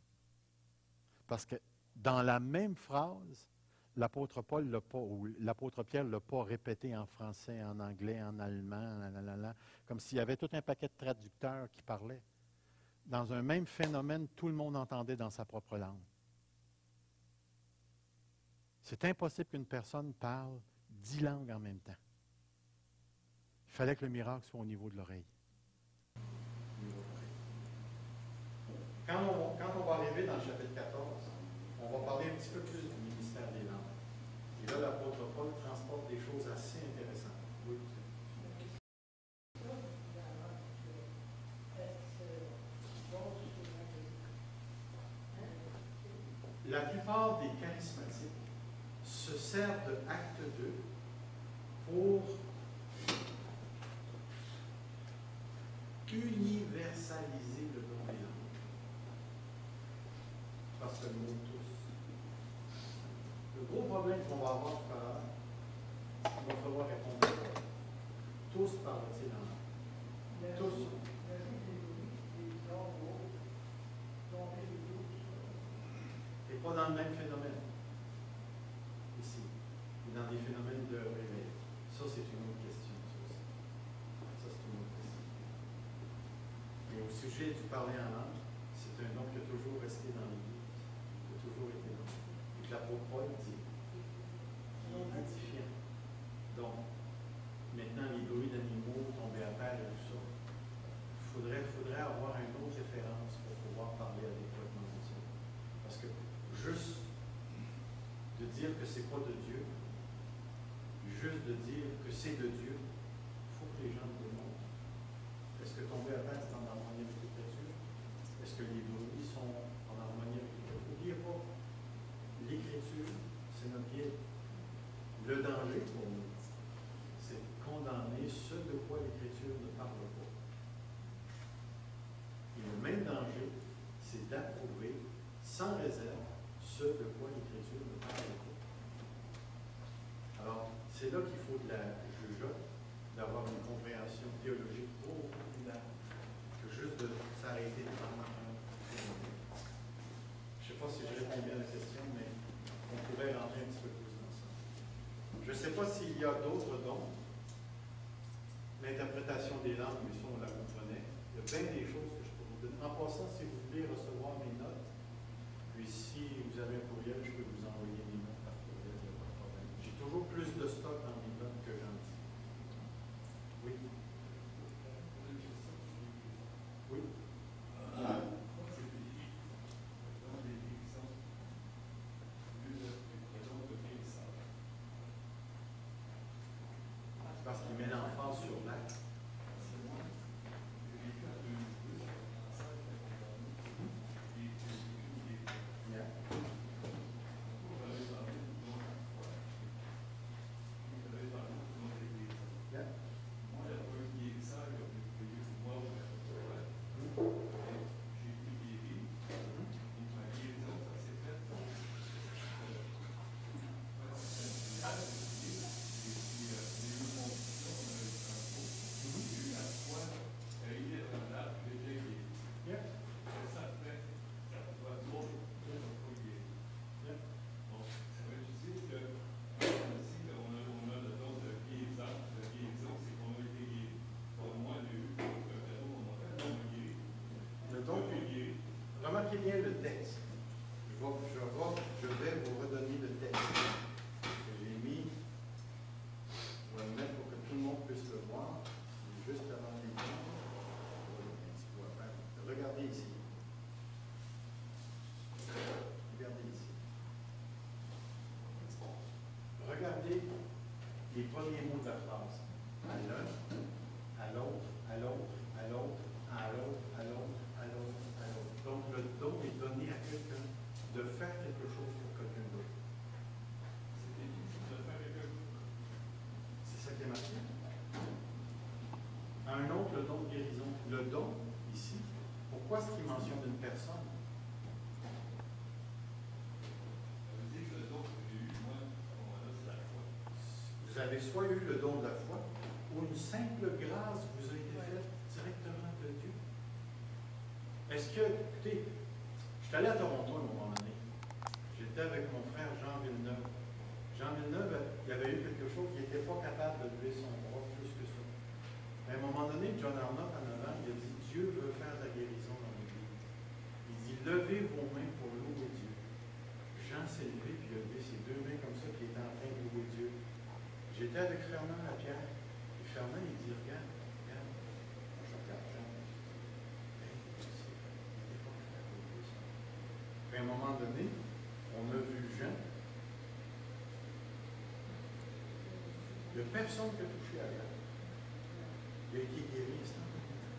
Parce que dans la même phrase, l'apôtre Paul l'a pas, ou l'apôtre Pierre ne l'a pas répété en français, en anglais, en allemand, comme s'il y avait tout un paquet de traducteurs qui parlaient. Dans un même phénomène, tout le monde entendait dans sa propre langue. C'est impossible qu'une personne parle 10 langues en même temps. Il fallait que le miracle soit au niveau de l'oreille. Quand on va arriver dans le chapitre 14, on va parler un petit peu plus du ministère des langues. Et là, l'apôtre Paul transporte des choses assez intéressantes. Oui. La plupart des charismatiques se servent de Acte 2 pour universaliser le don des langues. Parce que le mot tous. Le gros problème qu'on va avoir tout à l'heure, il va falloir répondre à ça. Tous parlent-ils en langue? Tous. Et pas dans le même phénomène. Ici. Et dans des phénomènes de réveil. Ça, c'est une autre question. Ça, c'est une autre question. Mais au sujet du parler en langue, c'est un nom qui a toujours resté dans l'Église, qui a toujours été là. Et que l'apôtre Paul dit, qui est édifiant. Donc, maintenant, les bruits d'animaux tombés à terre et tout ça, il faudrait avoir une autre référence pour pouvoir parler adéquatement de ça. Parce que juste de dire que c'est pas de Dieu, juste de dire que c'est de Dieu, il faut que les gens le démontrent. Est-ce que tomber à terre, c'est en harmonie avec l'Écriture? Est-ce que les bruits sont en harmonie avec l'Écriture? N'oubliez pas, l'Écriture, c'est notre guide. Le danger pour nous, c'est de condamner ce de quoi l'Écriture ne parle pas. Et le même danger, c'est d'approuver sans réserve ce de quoi l'Écriture ne parle pas. Alors, c'est là qu'il faut de la jugeote, d'avoir une compréhension théologique beaucoup plus large que juste de s'arrêter devant un phénomène. Je ne sais pas si je réponds bien à la question, mais on pourrait rentrer un petit peu plus dans ça. Je ne sais pas s'il y a d'autres dons. L'interprétation des langues, mais ça, on la comprenait. Il y a bien des choses que je peux vous donner. En passant, si vous voulez recevoir mes notes, puis si vous avez un courriel, je peux vous envoyer mes notes par courriel, il n'y a pas de problème. J'ai toujours plus de stock dans mes notes que j'en dis. Oui. Oui. Parce qu'il met l'emphase sur l'acte. bien le texte. Je vais vous redonner le texte que j'ai mis. On va le mettre pour que tout le monde puisse le voir. C'est juste avant les temps. Regardez ici. Regardez ici. Regardez les premiers mots de la phrase. À l'un, à l'autre, à l'autre, à l'autre, à l'autre, à l'autre, à l'autre, à l'autre. Donc le don est donné à quelqu'un de faire quelque chose pour quelqu'un d'autre. C'est ça qui est marqué. À un autre, le don de guérison. Le don, ici, pourquoi est-ce qu'il mentionne une personne? Vous avez soit eu le don de la foi, ou une simple grâce vous a été faite directement de Dieu. Est-ce que, écoutez, je suis allé à Toronto à un moment donné. J'étais avec mon frère Jean Villeneuve. Jean Villeneuve, il avait eu quelque chose, il n'était pas capable de lever son bras plus que ça. Mais à un moment donné, John Arnott, en avant, il a dit, Dieu veut faire de la guérison dans l'Église. Il dit, levez vos mains pour louer Dieu. Jean s'est levé, puis il a levé ses deux mains comme ça, puis il était en train de louer Dieu. J'étais avec Fernand Lapierre, et Fernand, il dit, regarde, je regarde Jean. Puis à un moment donné, on a vu Jean. Il n'y a personne qui a touché à Jean. Il a été guéri instantanément.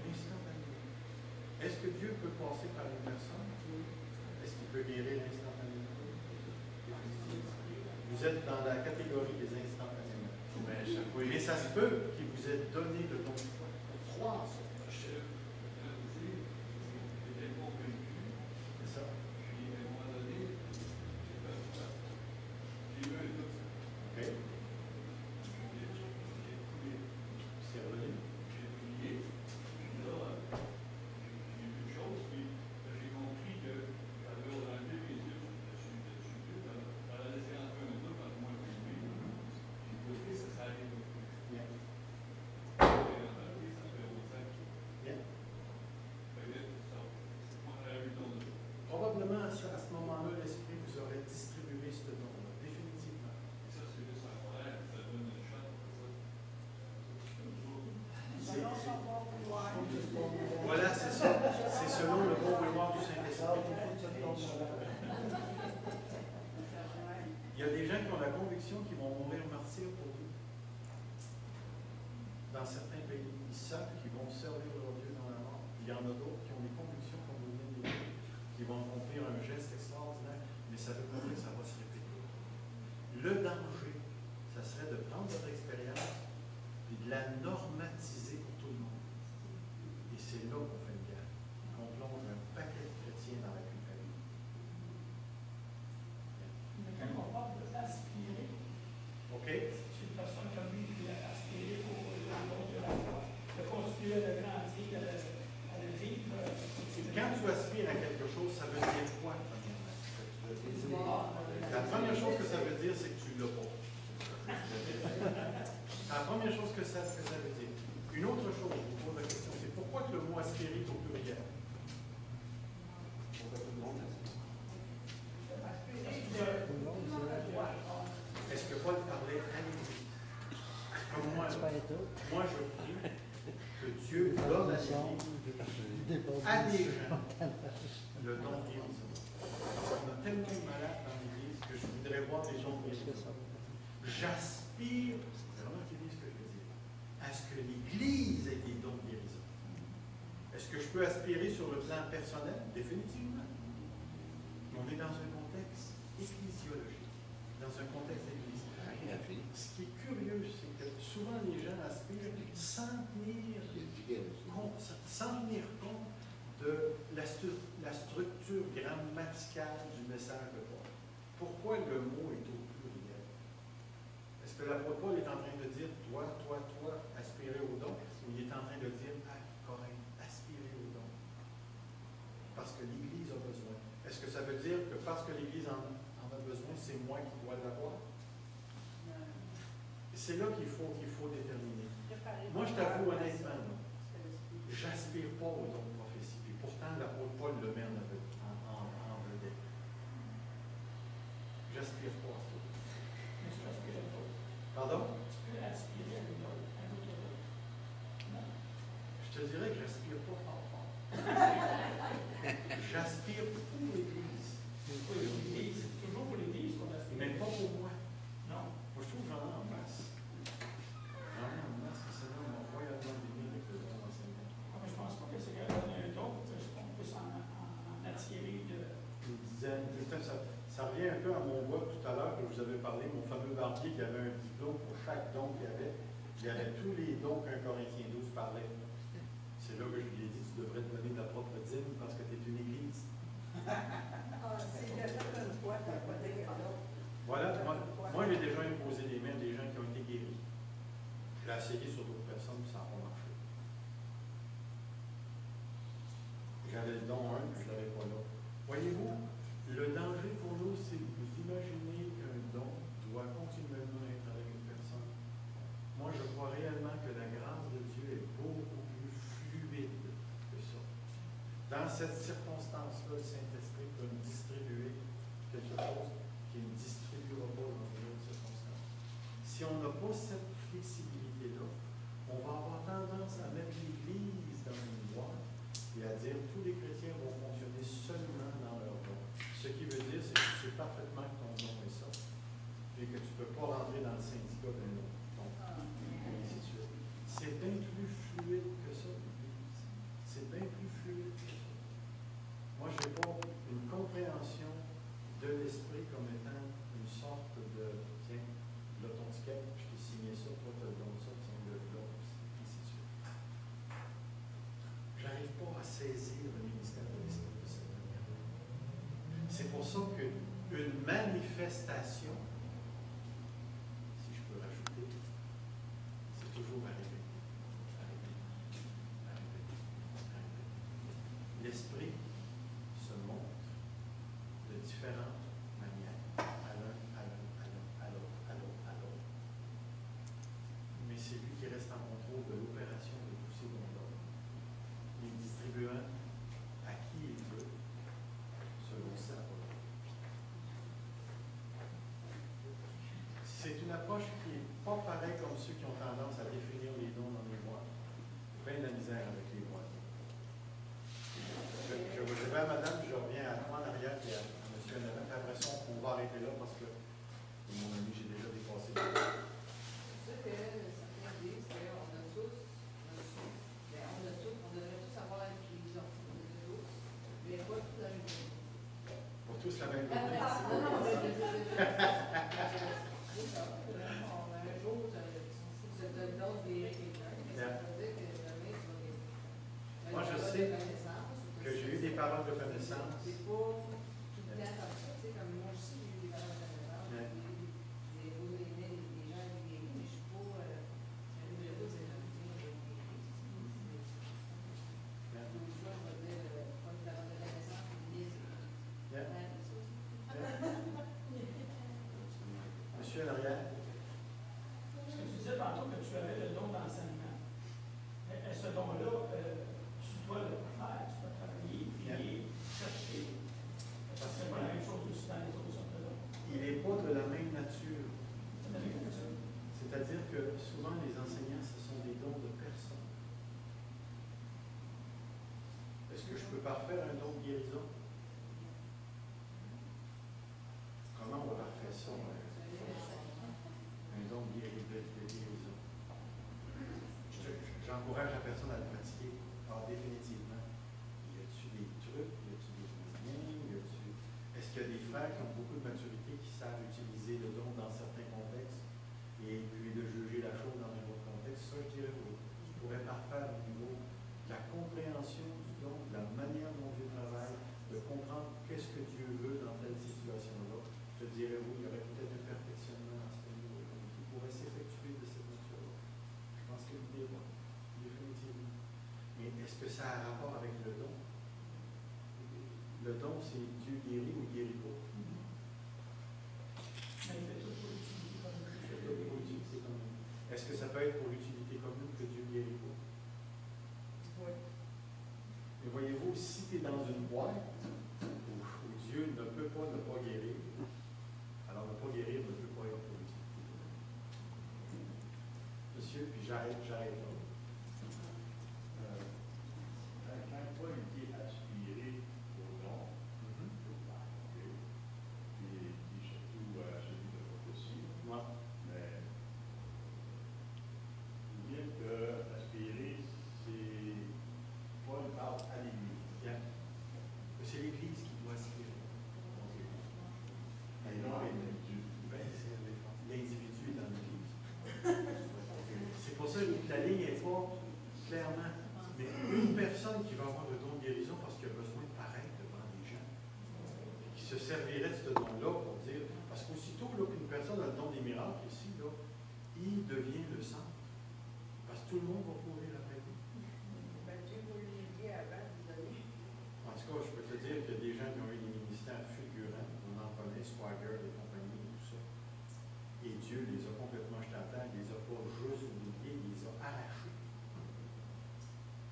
Instantanément. Est-ce que Dieu peut passer par une personne? Est-ce qu'il peut guérir instantanément? Vous êtes dans la catégorie des instantanément. Mais ça se peut qu'il vous ait donné le don de foi. Croire ça. C'est ça. OK. C'est revenu. Probablement, à ce moment-là, l'Esprit vous aurait distribué ce don-là, définitivement. Voilà, c'est ça. C'est selon le bon vouloir du Saint-Esprit. Il y a des gens qui ont la conviction qu'ils vont mourir martyrs pour Dieu. Dans certains pays, ils savent qu'ils vont servir leur Dieu dans la mort. Il y en a d'autres qui ont des convictions, comme vous venez de dire, qui vont accomplir un geste extraordinaire, mais ça veut pas dire que ça va se répéter. Le danger, ça serait de prendre votre expérience et de la normatiser pour tout le monde. Et c'est là qu'on fait une guerre. Et qu'on plonge un paquet de chrétiens dans la culpabilité. Quand on parle d'aspirer, OK? c'est une personne comme lui qui a aspiré pour le don de la foi, de continuer à grandir, à le vivre. Quand tu aspires à quelque chose, ça veut dire quoi, premièrement? La première chose que ça veut dire, c'est que tu ne l'as pas. La première chose que ça veut dire. Une autre chose, je vous pose la question, c'est pourquoi que le mot aspirer est au pluriel? Est-ce que Paul parlait à l'Église? Comme moi, je prie que Dieu donne à l'Église, à des gens, le don de guérison. On a tellement de malades dans l'Église que je voudrais voir des gens de guérison. J'aspire, c'est vraiment ce que je veux dire, à ce que l'Église ait des dons de guérison. Est-ce que je peux aspirer sur le plan personnel? Définitivement. On est dans un contexte ecclésiologique, dans un contexte d'église. Ce qui est curieux, c'est que souvent les gens aspirent sans tenir compte de la structure grammaticale du message de Paul. Pourquoi le mot est au pluriel? Est-ce que l'apôtre Paul est en train de dire toi, aspirer au don, ou il est en train de dire Corinthe, aspirer au don? Parce que l'Église a besoin. Est-ce que ça veut dire que parce que l'Église en a besoin, c'est moi qui dois l'avoir? C'est là qu'il faut déterminer. Moi, je t'avoue honnêtement, j'aspire pas au don de prophétie. Puis pourtant, l'apôtre Paul le met en vedette. J'aspire pas à ça. Mais tu aspires pas. Pardon? Tu peux aspirer à une autre, à un autre rôle. Non. Je te dirais que j'aspire pas fort. J'aspire pour l'Église. Pour l'Église, toujours pour l'Église qu'on aspire. Mais pas pour moi. Non. Moi, je trouve que j'en ai en masse. J'en ai en masse. Le Seigneur m'a royalement béni avec le don d'enseignement. Ah, mais je pense pas que c'est qu'elle donne un don pour qu'on puisse en attirer de. Une dizaine. Ça revient un peu à mon voix tout à l'heure que je vous avais parlé, mon fameux barbier qui avait un diplôme pour chaque don qu'il y avait. Il y avait tous les dons qu'un Corinthien 12 parlait. C'est là que je lui ai dit, tu devrais te donner ta propre dîme parce que tu es une église. Voilà, moi j'ai déjà imposé les mains des gens qui ont été guéris. Je l'ai essayé sur d'autres personnes, puis ça n'a pas marché. J'avais le don 1, puis je ne l'avais pas là. Voyez-vous, le danger pour nous, c'est que vous imaginez qu'un don doit continuellement être avec une personne. Moi, je crois réellement que la grâce de Dieu est beaucoup plus fluide que ça. Dans cette circonstance-là, le Saint-Esprit peut nous distribuer quelque chose qui ne distribuera pas dans une autre circonstance. Si on n'a pas cette flexibilité-là, on va avoir tendance à mettre l'Église dans une boîte et à dire que tous les chrétiens vont fonctionner seulement dans leur don. Ce qui veut dire, c'est que tu sais parfaitement que ton don est ça, et que tu ne peux pas rentrer dans le syndicat d'un autre. C'est bien plus fluide que ça, l'Église. C'est bien plus fluide que ça. Moi, je n'ai pas une compréhension de l'esprit comme étant une sorte de, tiens, là ton ticket, je t'ai signé ça, toi tu le donnes ça, tiens, le là, ainsi de suite. J'arrive pas à saisir le ministère de l'esprit de cette manière. C'est pour ça qu'une manifestation, si je peux rajouter, c'est toujours arrivé. L'esprit se montre de différentes manières, à l'un, à l'autre. Mais c'est lui qui reste en contrôle de l'opération de tous ces dons-là, les distribuant à qui il veut, selon sa volonté. C'est une approche qui n'est pas pareille comme ceux qui ont tendance à définir les dons dans les boîtes. Bien de la misère avec les boîtes. Je vais à madame, je reviens à toi en arrière et à monsieur Annabelle. Après ça, on va arrêter là parce que, mon ami, j'ai déjà dépassé. C'est sûr que certains disent qu'on a tous reçu, on devrait tous avoir la inclusion de tous, mais pas tous la même chose. Pour tous la même chose. Non, c'est ça. Un jour, si tu te donnes des quelqu'un, ça veut dire que demain, tu vas les. Moi, je sais que j'ai eu des paroles de connaissance. C'est pas tout le temps comme ça. Tu sais, comme moi aussi, j'ai eu des paroles de connaissance. J'ai posé les mains des gens guéris, mais je suis pas. Je ne veux pas dire que j'ai guéri. Donc, ça, je vais dire, pas une parole de connaissance, mais Monsieur en arrière. Parce que tu disais tantôt que tu avais le don d'enseignement. Et ce don-là, tu dois le faire, tu dois travailler, prier, chercher. Parce que ce n'est pas la même chose aussi dans les autres sortes de dons. Il n'est pas de la même nature. C'est la même chose. C'est-à-dire que souvent, les enseignants, ce sont des dons de personnes. Est-ce que je peux parfaire un don de guérison? Comment on va parfaire ça? Un don de guérison. J'encourage la personne à le pratiquer. Alors, définitivement. Y a-t-il des trucs? Y a-t-il des moyens? Est-ce qu'il y a des frères qui ont beaucoup de maturité qui savent utiliser le don dans certains contextes et puis de juger la chose dans un autre contexte? Ça, je dirais oui. Je pourrais parfaire au niveau de la compréhension du don, de la manière dont Dieu travaille, de comprendre qu'est-ce que Dieu veut dans telle situation-là. Je dirais oui, il y aurait peut-être un perfectionnement à ce niveau-là qui pourrait s'effectuer de cette nature-là. Je pense que l'idée est bonne, définitivement. Mais est-ce que ça a un rapport avec le don? Le don, c'est Dieu guérit ou guérit pas? Mais il fait tout pour l'utilité commune. Est-ce que ça peut être pour l'utilité commune que Dieu guérit pas? Oui. Mais voyez-vous, Voyez-vous, si tu es dans une boîte où Dieu ne peut pas ne pas guérir, alors ne pas guérir ne peut pas être positif. Monsieur, puis j'arrête là. Quand Paul dit aspirer au don, il dit surtout à celui de prophétie, Ouais. mais il dit que aspirer, c'est Paul parle à l'Église. Bien. C'est l'Église qui doit aspirer. Et non l'individu. Ben, c'est l'individu dans l'Église. C'est pour ça que la ligne n'est pas clairement. Mais une personne qui va avoir le don de guérison parce qu'il a besoin de paraître devant les gens, qui se servirait de ce don-là pour dire, parce qu'aussitôt qu'une personne a le don des miracles ici, là, il devient le centre. Parce que tout le monde va courir après lui. Dieu vous l'aider avant de vous donner. En tout cas, je peux te dire qu'il y a des gens qui ont eu des ministères fulgurants, on en connaît, Swagger et compagnie, et tout ça. Et Dieu les a complètement jetés à terre, il les a pas juste oubliés, il les a arrachés.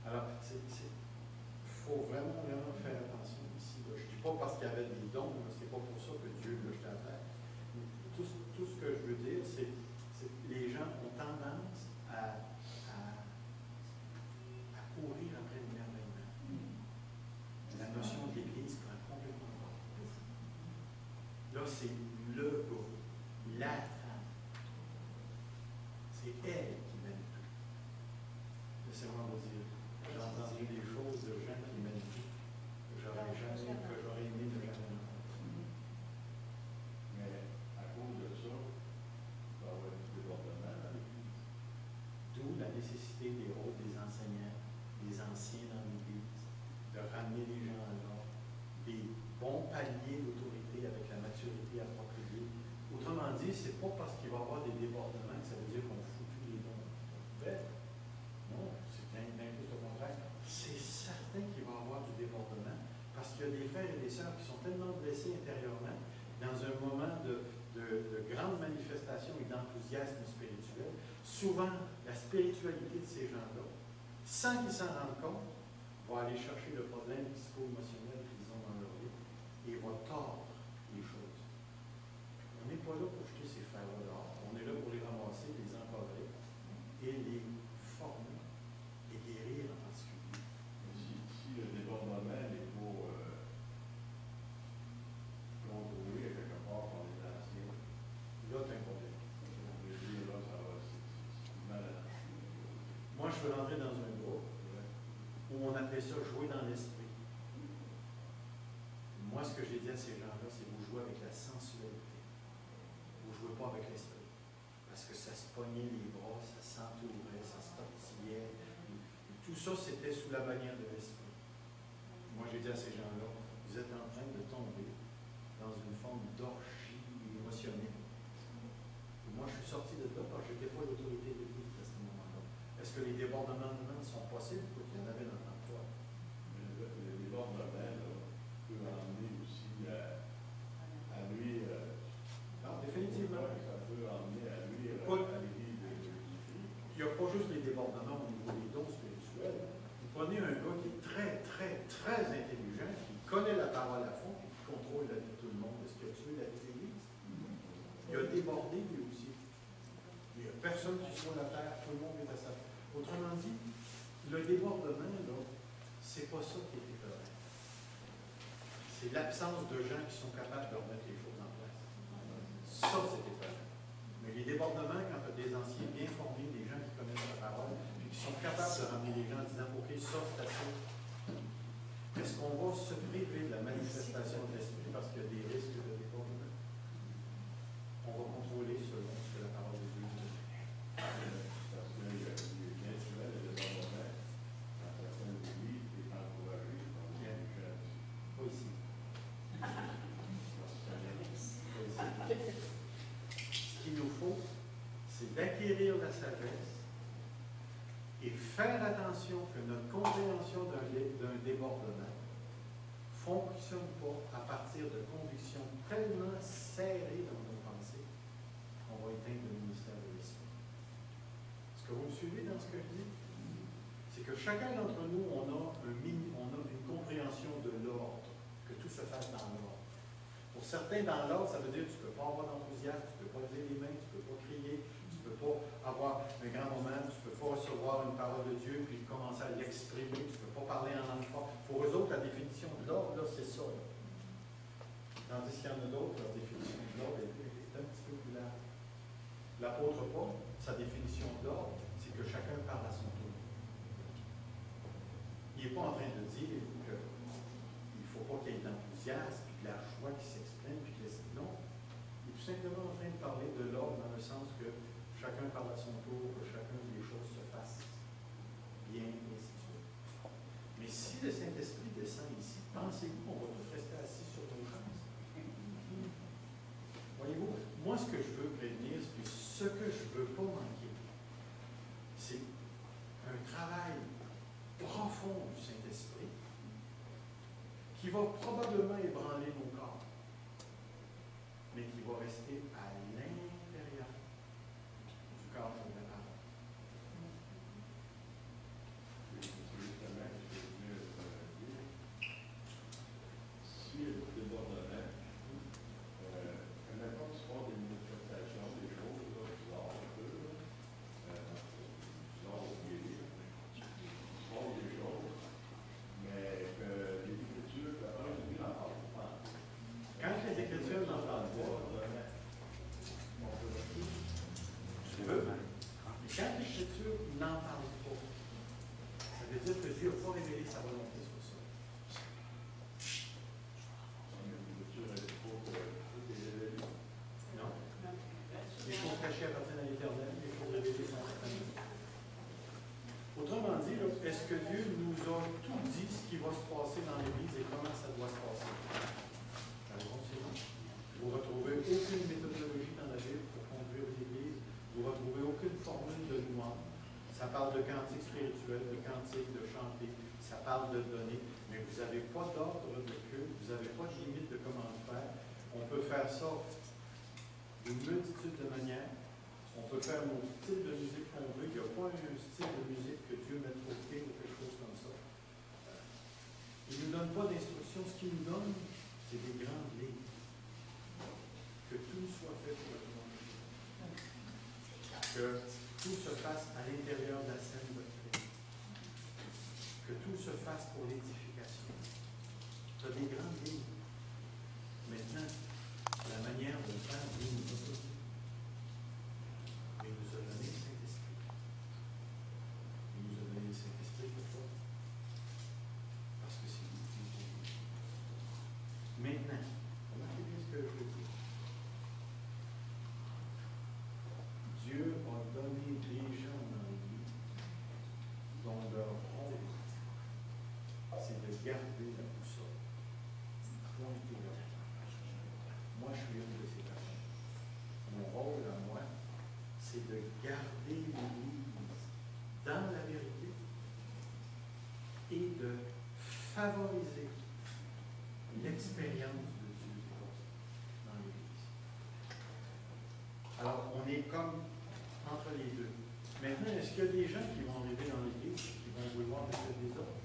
Alors, il faut vraiment, vraiment faire attention ici. Là. Je ne dis pas parce qu'il y avait des dons, ce n'est pas pour ça que Dieu l'a jeté à terre. Tout ce que je veux dire, c'est que les gens ont tendance à courir après le merveillement. La notion de l'Église prend complètement le bord. Là, c'est le gars, la femme. C'est elle qui mène tout. Laissez-moi vous dire, j'ai entendu des choses de gens qui mènent tout que j'aurais aimé ne jamais entendre. Mais à cause de ça, il va y avoir du débordement dans l'Église. D'où la nécessité des rôles des enseignants, des anciens dans l'Église, de ramener les gens à l'ordre, des bons paliers d'autorité avec la maturité appropriée. Autrement dit, c'est pas parce qu'il va y avoir des débordements que ça veut dire qu'on fout tous les dons. Non, c'est bien plus au contraire. C'est certain qu'il va y avoir du débordement parce qu'il y a des frères et des sœurs qui sont tellement blessés intérieurement dans un moment de grande manifestation et d'enthousiasme spirituel. Souvent, la spiritualité de ces gens-là, sans qu'ils s'en rendent compte, va aller chercher le problème psycho-émotionnel qu'ils ont dans leur vie et va tordre les choses. On n'est pas là pour jeter ces frères-là dehors. On est là pour les ramasser, les encadrer et les former et guérir en particulier. Si le débordement est pour contrôler quelque part par les anciens, Là, tu as un problème. je veux dire, là, ça va, c'est malade. Moi, je veux rentrer dans un groupe où on appelait ça jouer dans l'esprit. Moi, ce que j'ai dit à ces gens-là, c'est vous jouez avec la sensualité. Vous ne jouez pas avec l'esprit. Parce que ça se pognait les bras, ça s'entourait, ça se tortillait. Tout ça, c'était sous la bannière de l'esprit. Moi, j'ai dit à ces gens-là, vous êtes en train de tomber dans une forme d'orgie émotionnelle. Et moi, je suis sorti de là parce que je n'étais pas l'autorité de l'Église à ce moment-là. Est-ce que les débordements sont possibles? Il y en avait dans l'emploi. Le débordement, là, peut emmener aussi à lui. Non, définitivement. Ça peut emmener à lui à l'Église de Jésus. Il n'y a pas juste les débordements au niveau des dons spirituels. Vous prenez un gars qui est très, très, très intelligent, qui connaît la parole à fond, et qui contrôle la vie de tout le monde. Est-ce qu'il a tué la vie de l'Église? Il a débordé lui aussi. Il n'y a personne qui soit la terre, tout le monde est à sa place. Autrement dit, le débordement, là, c'est pas ça qui est épeurant. C'est l'absence de gens qui sont capables de remettre les choses en place. Ça, c'est épeurant. Mais les débordements, quand tu as des anciens bien formés, des gens qui connaissent la parole, puis qui sont capables de ramener les gens en disant, OK, ça, c'est assez. Est-ce qu'on va se priver de la manifestation de l'esprit parce qu'il y a des risques de débordement? On va contrôler selon ce que la parole de Dieu dit. Parce qu'il est bien souvent le débordement dans certaines églises qui est encouragé par les gens. Pas ici. Ce qu'il nous faut, c'est d'acquérir la sagesse et faire attention que notre compréhension d'un débordement ne fonctionne pas à partir de convictions tellement serrées dans nos pensées qu'on va éteindre le ministère de l'Esprit. Est-ce que vous me suivez dans ce que je dis? C'est que chacun d'entre nous, on a une compréhension de l'ordre, que tout se fasse dans l'ordre. Pour certains, dans l'ordre, ça veut dire que tu ne peux pas avoir d'enthousiasme, tu ne peux pas lever les mains, tu ne peux pas crier, tu ne peux pas avoir un grand moment, tu ne peux pas recevoir une parole de Dieu puis commencer à l'exprimer, tu ne peux pas parler en langue forte. Pour eux autres, la définition de l'ordre, là, c'est ça. Là. Tandis qu'il y en a d'autres, leur définition de l'ordre est un petit peu plus large. L'apôtre Paul, sa définition de l'ordre, c'est que chacun parle à son tour. Il n'est pas en train de dire qu'il ne faut pas qu'il y ait d'enthousiasme, puis de la joie qui s'exprime, puis que non. Il est tout simplement en train de parler de l'ordre dans le sens que chacun parle à son tour, que chacun des choses se fasse bien, et ainsi de suite. Mais si le Saint-Esprit descend ici, pensez-vous qu'on va tous rester assis sur nos chaises? Voyez-vous, moi, ce que je veux prévenir, puis ce que je ne veux pas manquer, c'est un travail profond du Saint-Esprit qui va probablement ébranler nos corps, mais qui va rester à l'intérieur du corps de la parole. Justement, je vais venir dire, si le débordement, maintenant, tu prends des manifestations, des choses, là, bizarres un peu, bizarres au guérir, tu prends des choses, mais que les Écritures, la parole de Dieu n'en parle pas. Quand les Écritures n'en parlent pas, tu veux, mais quand l'Écriture n'en parle pas, ça veut dire que Dieu n'a pas révélé sa volonté sur ça. L'Écriture est trop révélée. Non? Les choses cachées appartiennent à l'Éternel, les choses révélées sont certaines. Autrement dit, là, est-ce que Dieu nous a tout dit ce qui va se passer dans l'Église et comment ça doit se passer? La réponse est non. Vous ne retrouvez aucune méthodologie dans la Bible pour conduire l'Église. Vous ne retrouvez aucune formule de louange. Ça parle de cantique spirituel, de cantique, de chanter. Ça parle de donner. Mais vous n'avez pas d'ordre de culte. Vous n'avez pas de limite de comment le faire. On peut faire ça d'une multitude de manières. On peut faire nos styles de musique qu'on veut. Il n'y a pas un style de musique que Dieu mette au pied ou quelque chose comme ça. Il ne nous donne pas d'instructions. Ce qu'il nous donne, c'est des grandes lignes. Que tout soit fait pour le nom de Jésus. Que tout se fasse à l'intérieur de la saine doctrine. Que tout se fasse pour l'édification. Tu as des grandes lignes. Maintenant, la manière de le faire, Dieu nous a pas dit. Mais il nous a donné le Saint-Esprit. Il nous a donné le Saint-Esprit pourquoi? Parce que c'est lui qui nous a dit. Maintenant, remarquez bien ce que je veux dire. Dieu a donné des gens dans l'Église dont leur rôle, c'est de garder la boussole. Pointer là. Moi, je suis une de ces personnes. Mon rôle à moi, c'est de garder l'Église dans la vérité et de favoriser l'expérience de Dieu dans l'Église. Alors, on est comme entre les deux. Maintenant, est-ce qu'il y a des gens qui vont arriver dans l'Église qui vont vouloir mettre des ordres?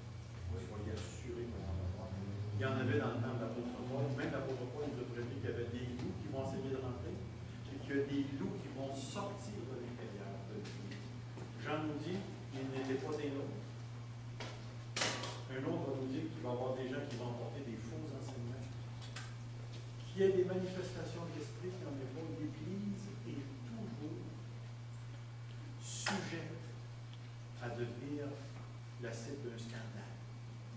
Oui, soyez assurés qu'on en avoir. Il y en avait dans le temps de l'apôtre Paul. Même l'apôtre Paul nous a prévu qu'il y avait des loups qui vont essayer de rentrer et qu'il y a des loups qui vont sortir de l'intérieur de l'Église. Jean nous dit qu'il n'était pas des nôtres. Un autre va nous dire qu'il va y avoir des gens qui vont apporter des faux enseignements. Qu'il y ait des manifestations de l'esprit, qu'il n'y en ait pas. L'Église est toujours sujette à devenir la cible d'un scandale,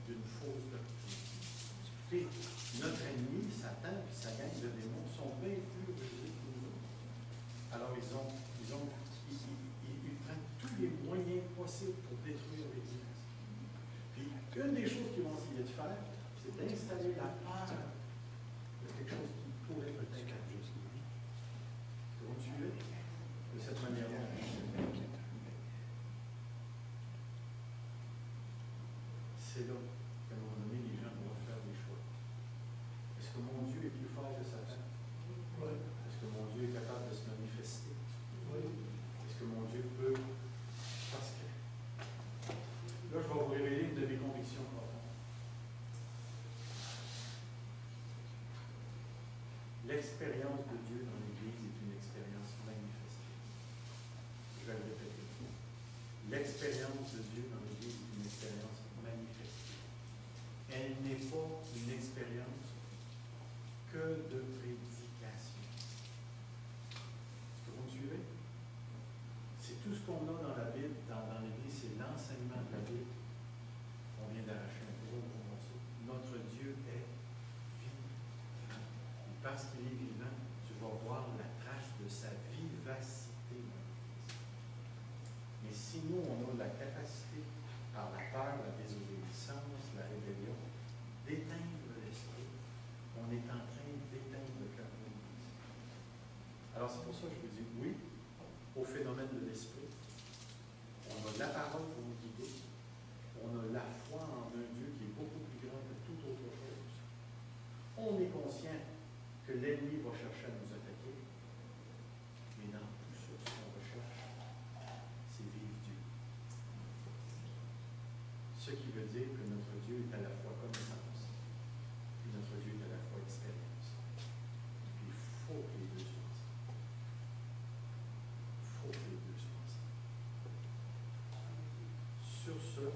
d'une fausse doctrine. Puis, notre ennemi, Satan et sa gang de démons sont bien plus rusés que nous autres. Alors, ils prennent tous les moyens possibles pour détruire l'Église. Puis, une des choses qu'ils vont essayer de faire, c'est d'installer la peur de quelque chose qui pourrait peut-être être juste. Vous me suivez? De cette manière-là. C'est là qu'à un moment donné, les gens doivent faire des choix. Est-ce que mon Dieu est plus fort que Satan? Oui. Est-ce que mon Dieu est capable de se manifester? Oui. Est-ce que mon Dieu peut... Parce que... Là, je vais vous révéler une de mes convictions profondes. l'expérience de Dieu dans l'Église est une expérience manifestée. Elle n'est pas une expérience que de prédication. Est-ce que vous me suivez? C'est tout ce qu'on a dans la Bible, dans l'Église, c'est l'enseignement de la Bible. On vient d'arracher un gros morceau. Notre Dieu est vivant. Et parce qu'il est vivant, tu vas voir la trace de sa vivacité. Mais si nous, on a la capacité, par la peur, la désobéissance, la rébellion, d'éteindre l'esprit, on est en train d'éteindre le cœur de l'Église. Alors c'est pour ça que je vous dis oui au phénomène de l'esprit. On a la parole pour nous guider. On a la foi en un Dieu qui est beaucoup plus grand que toute autre chose. On est conscient que l'ennemi va chercher à nous attaquer. Mais dans tout ça, ce qu'on recherche, c'est vivre Dieu. Ce qui veut dire que notre Dieu est à la fois connaissance, puis notre Dieu est à la fois expérience. Puis il faut que les deux soient ensemble. Il faut que les deux soient ensemble. Sur ce,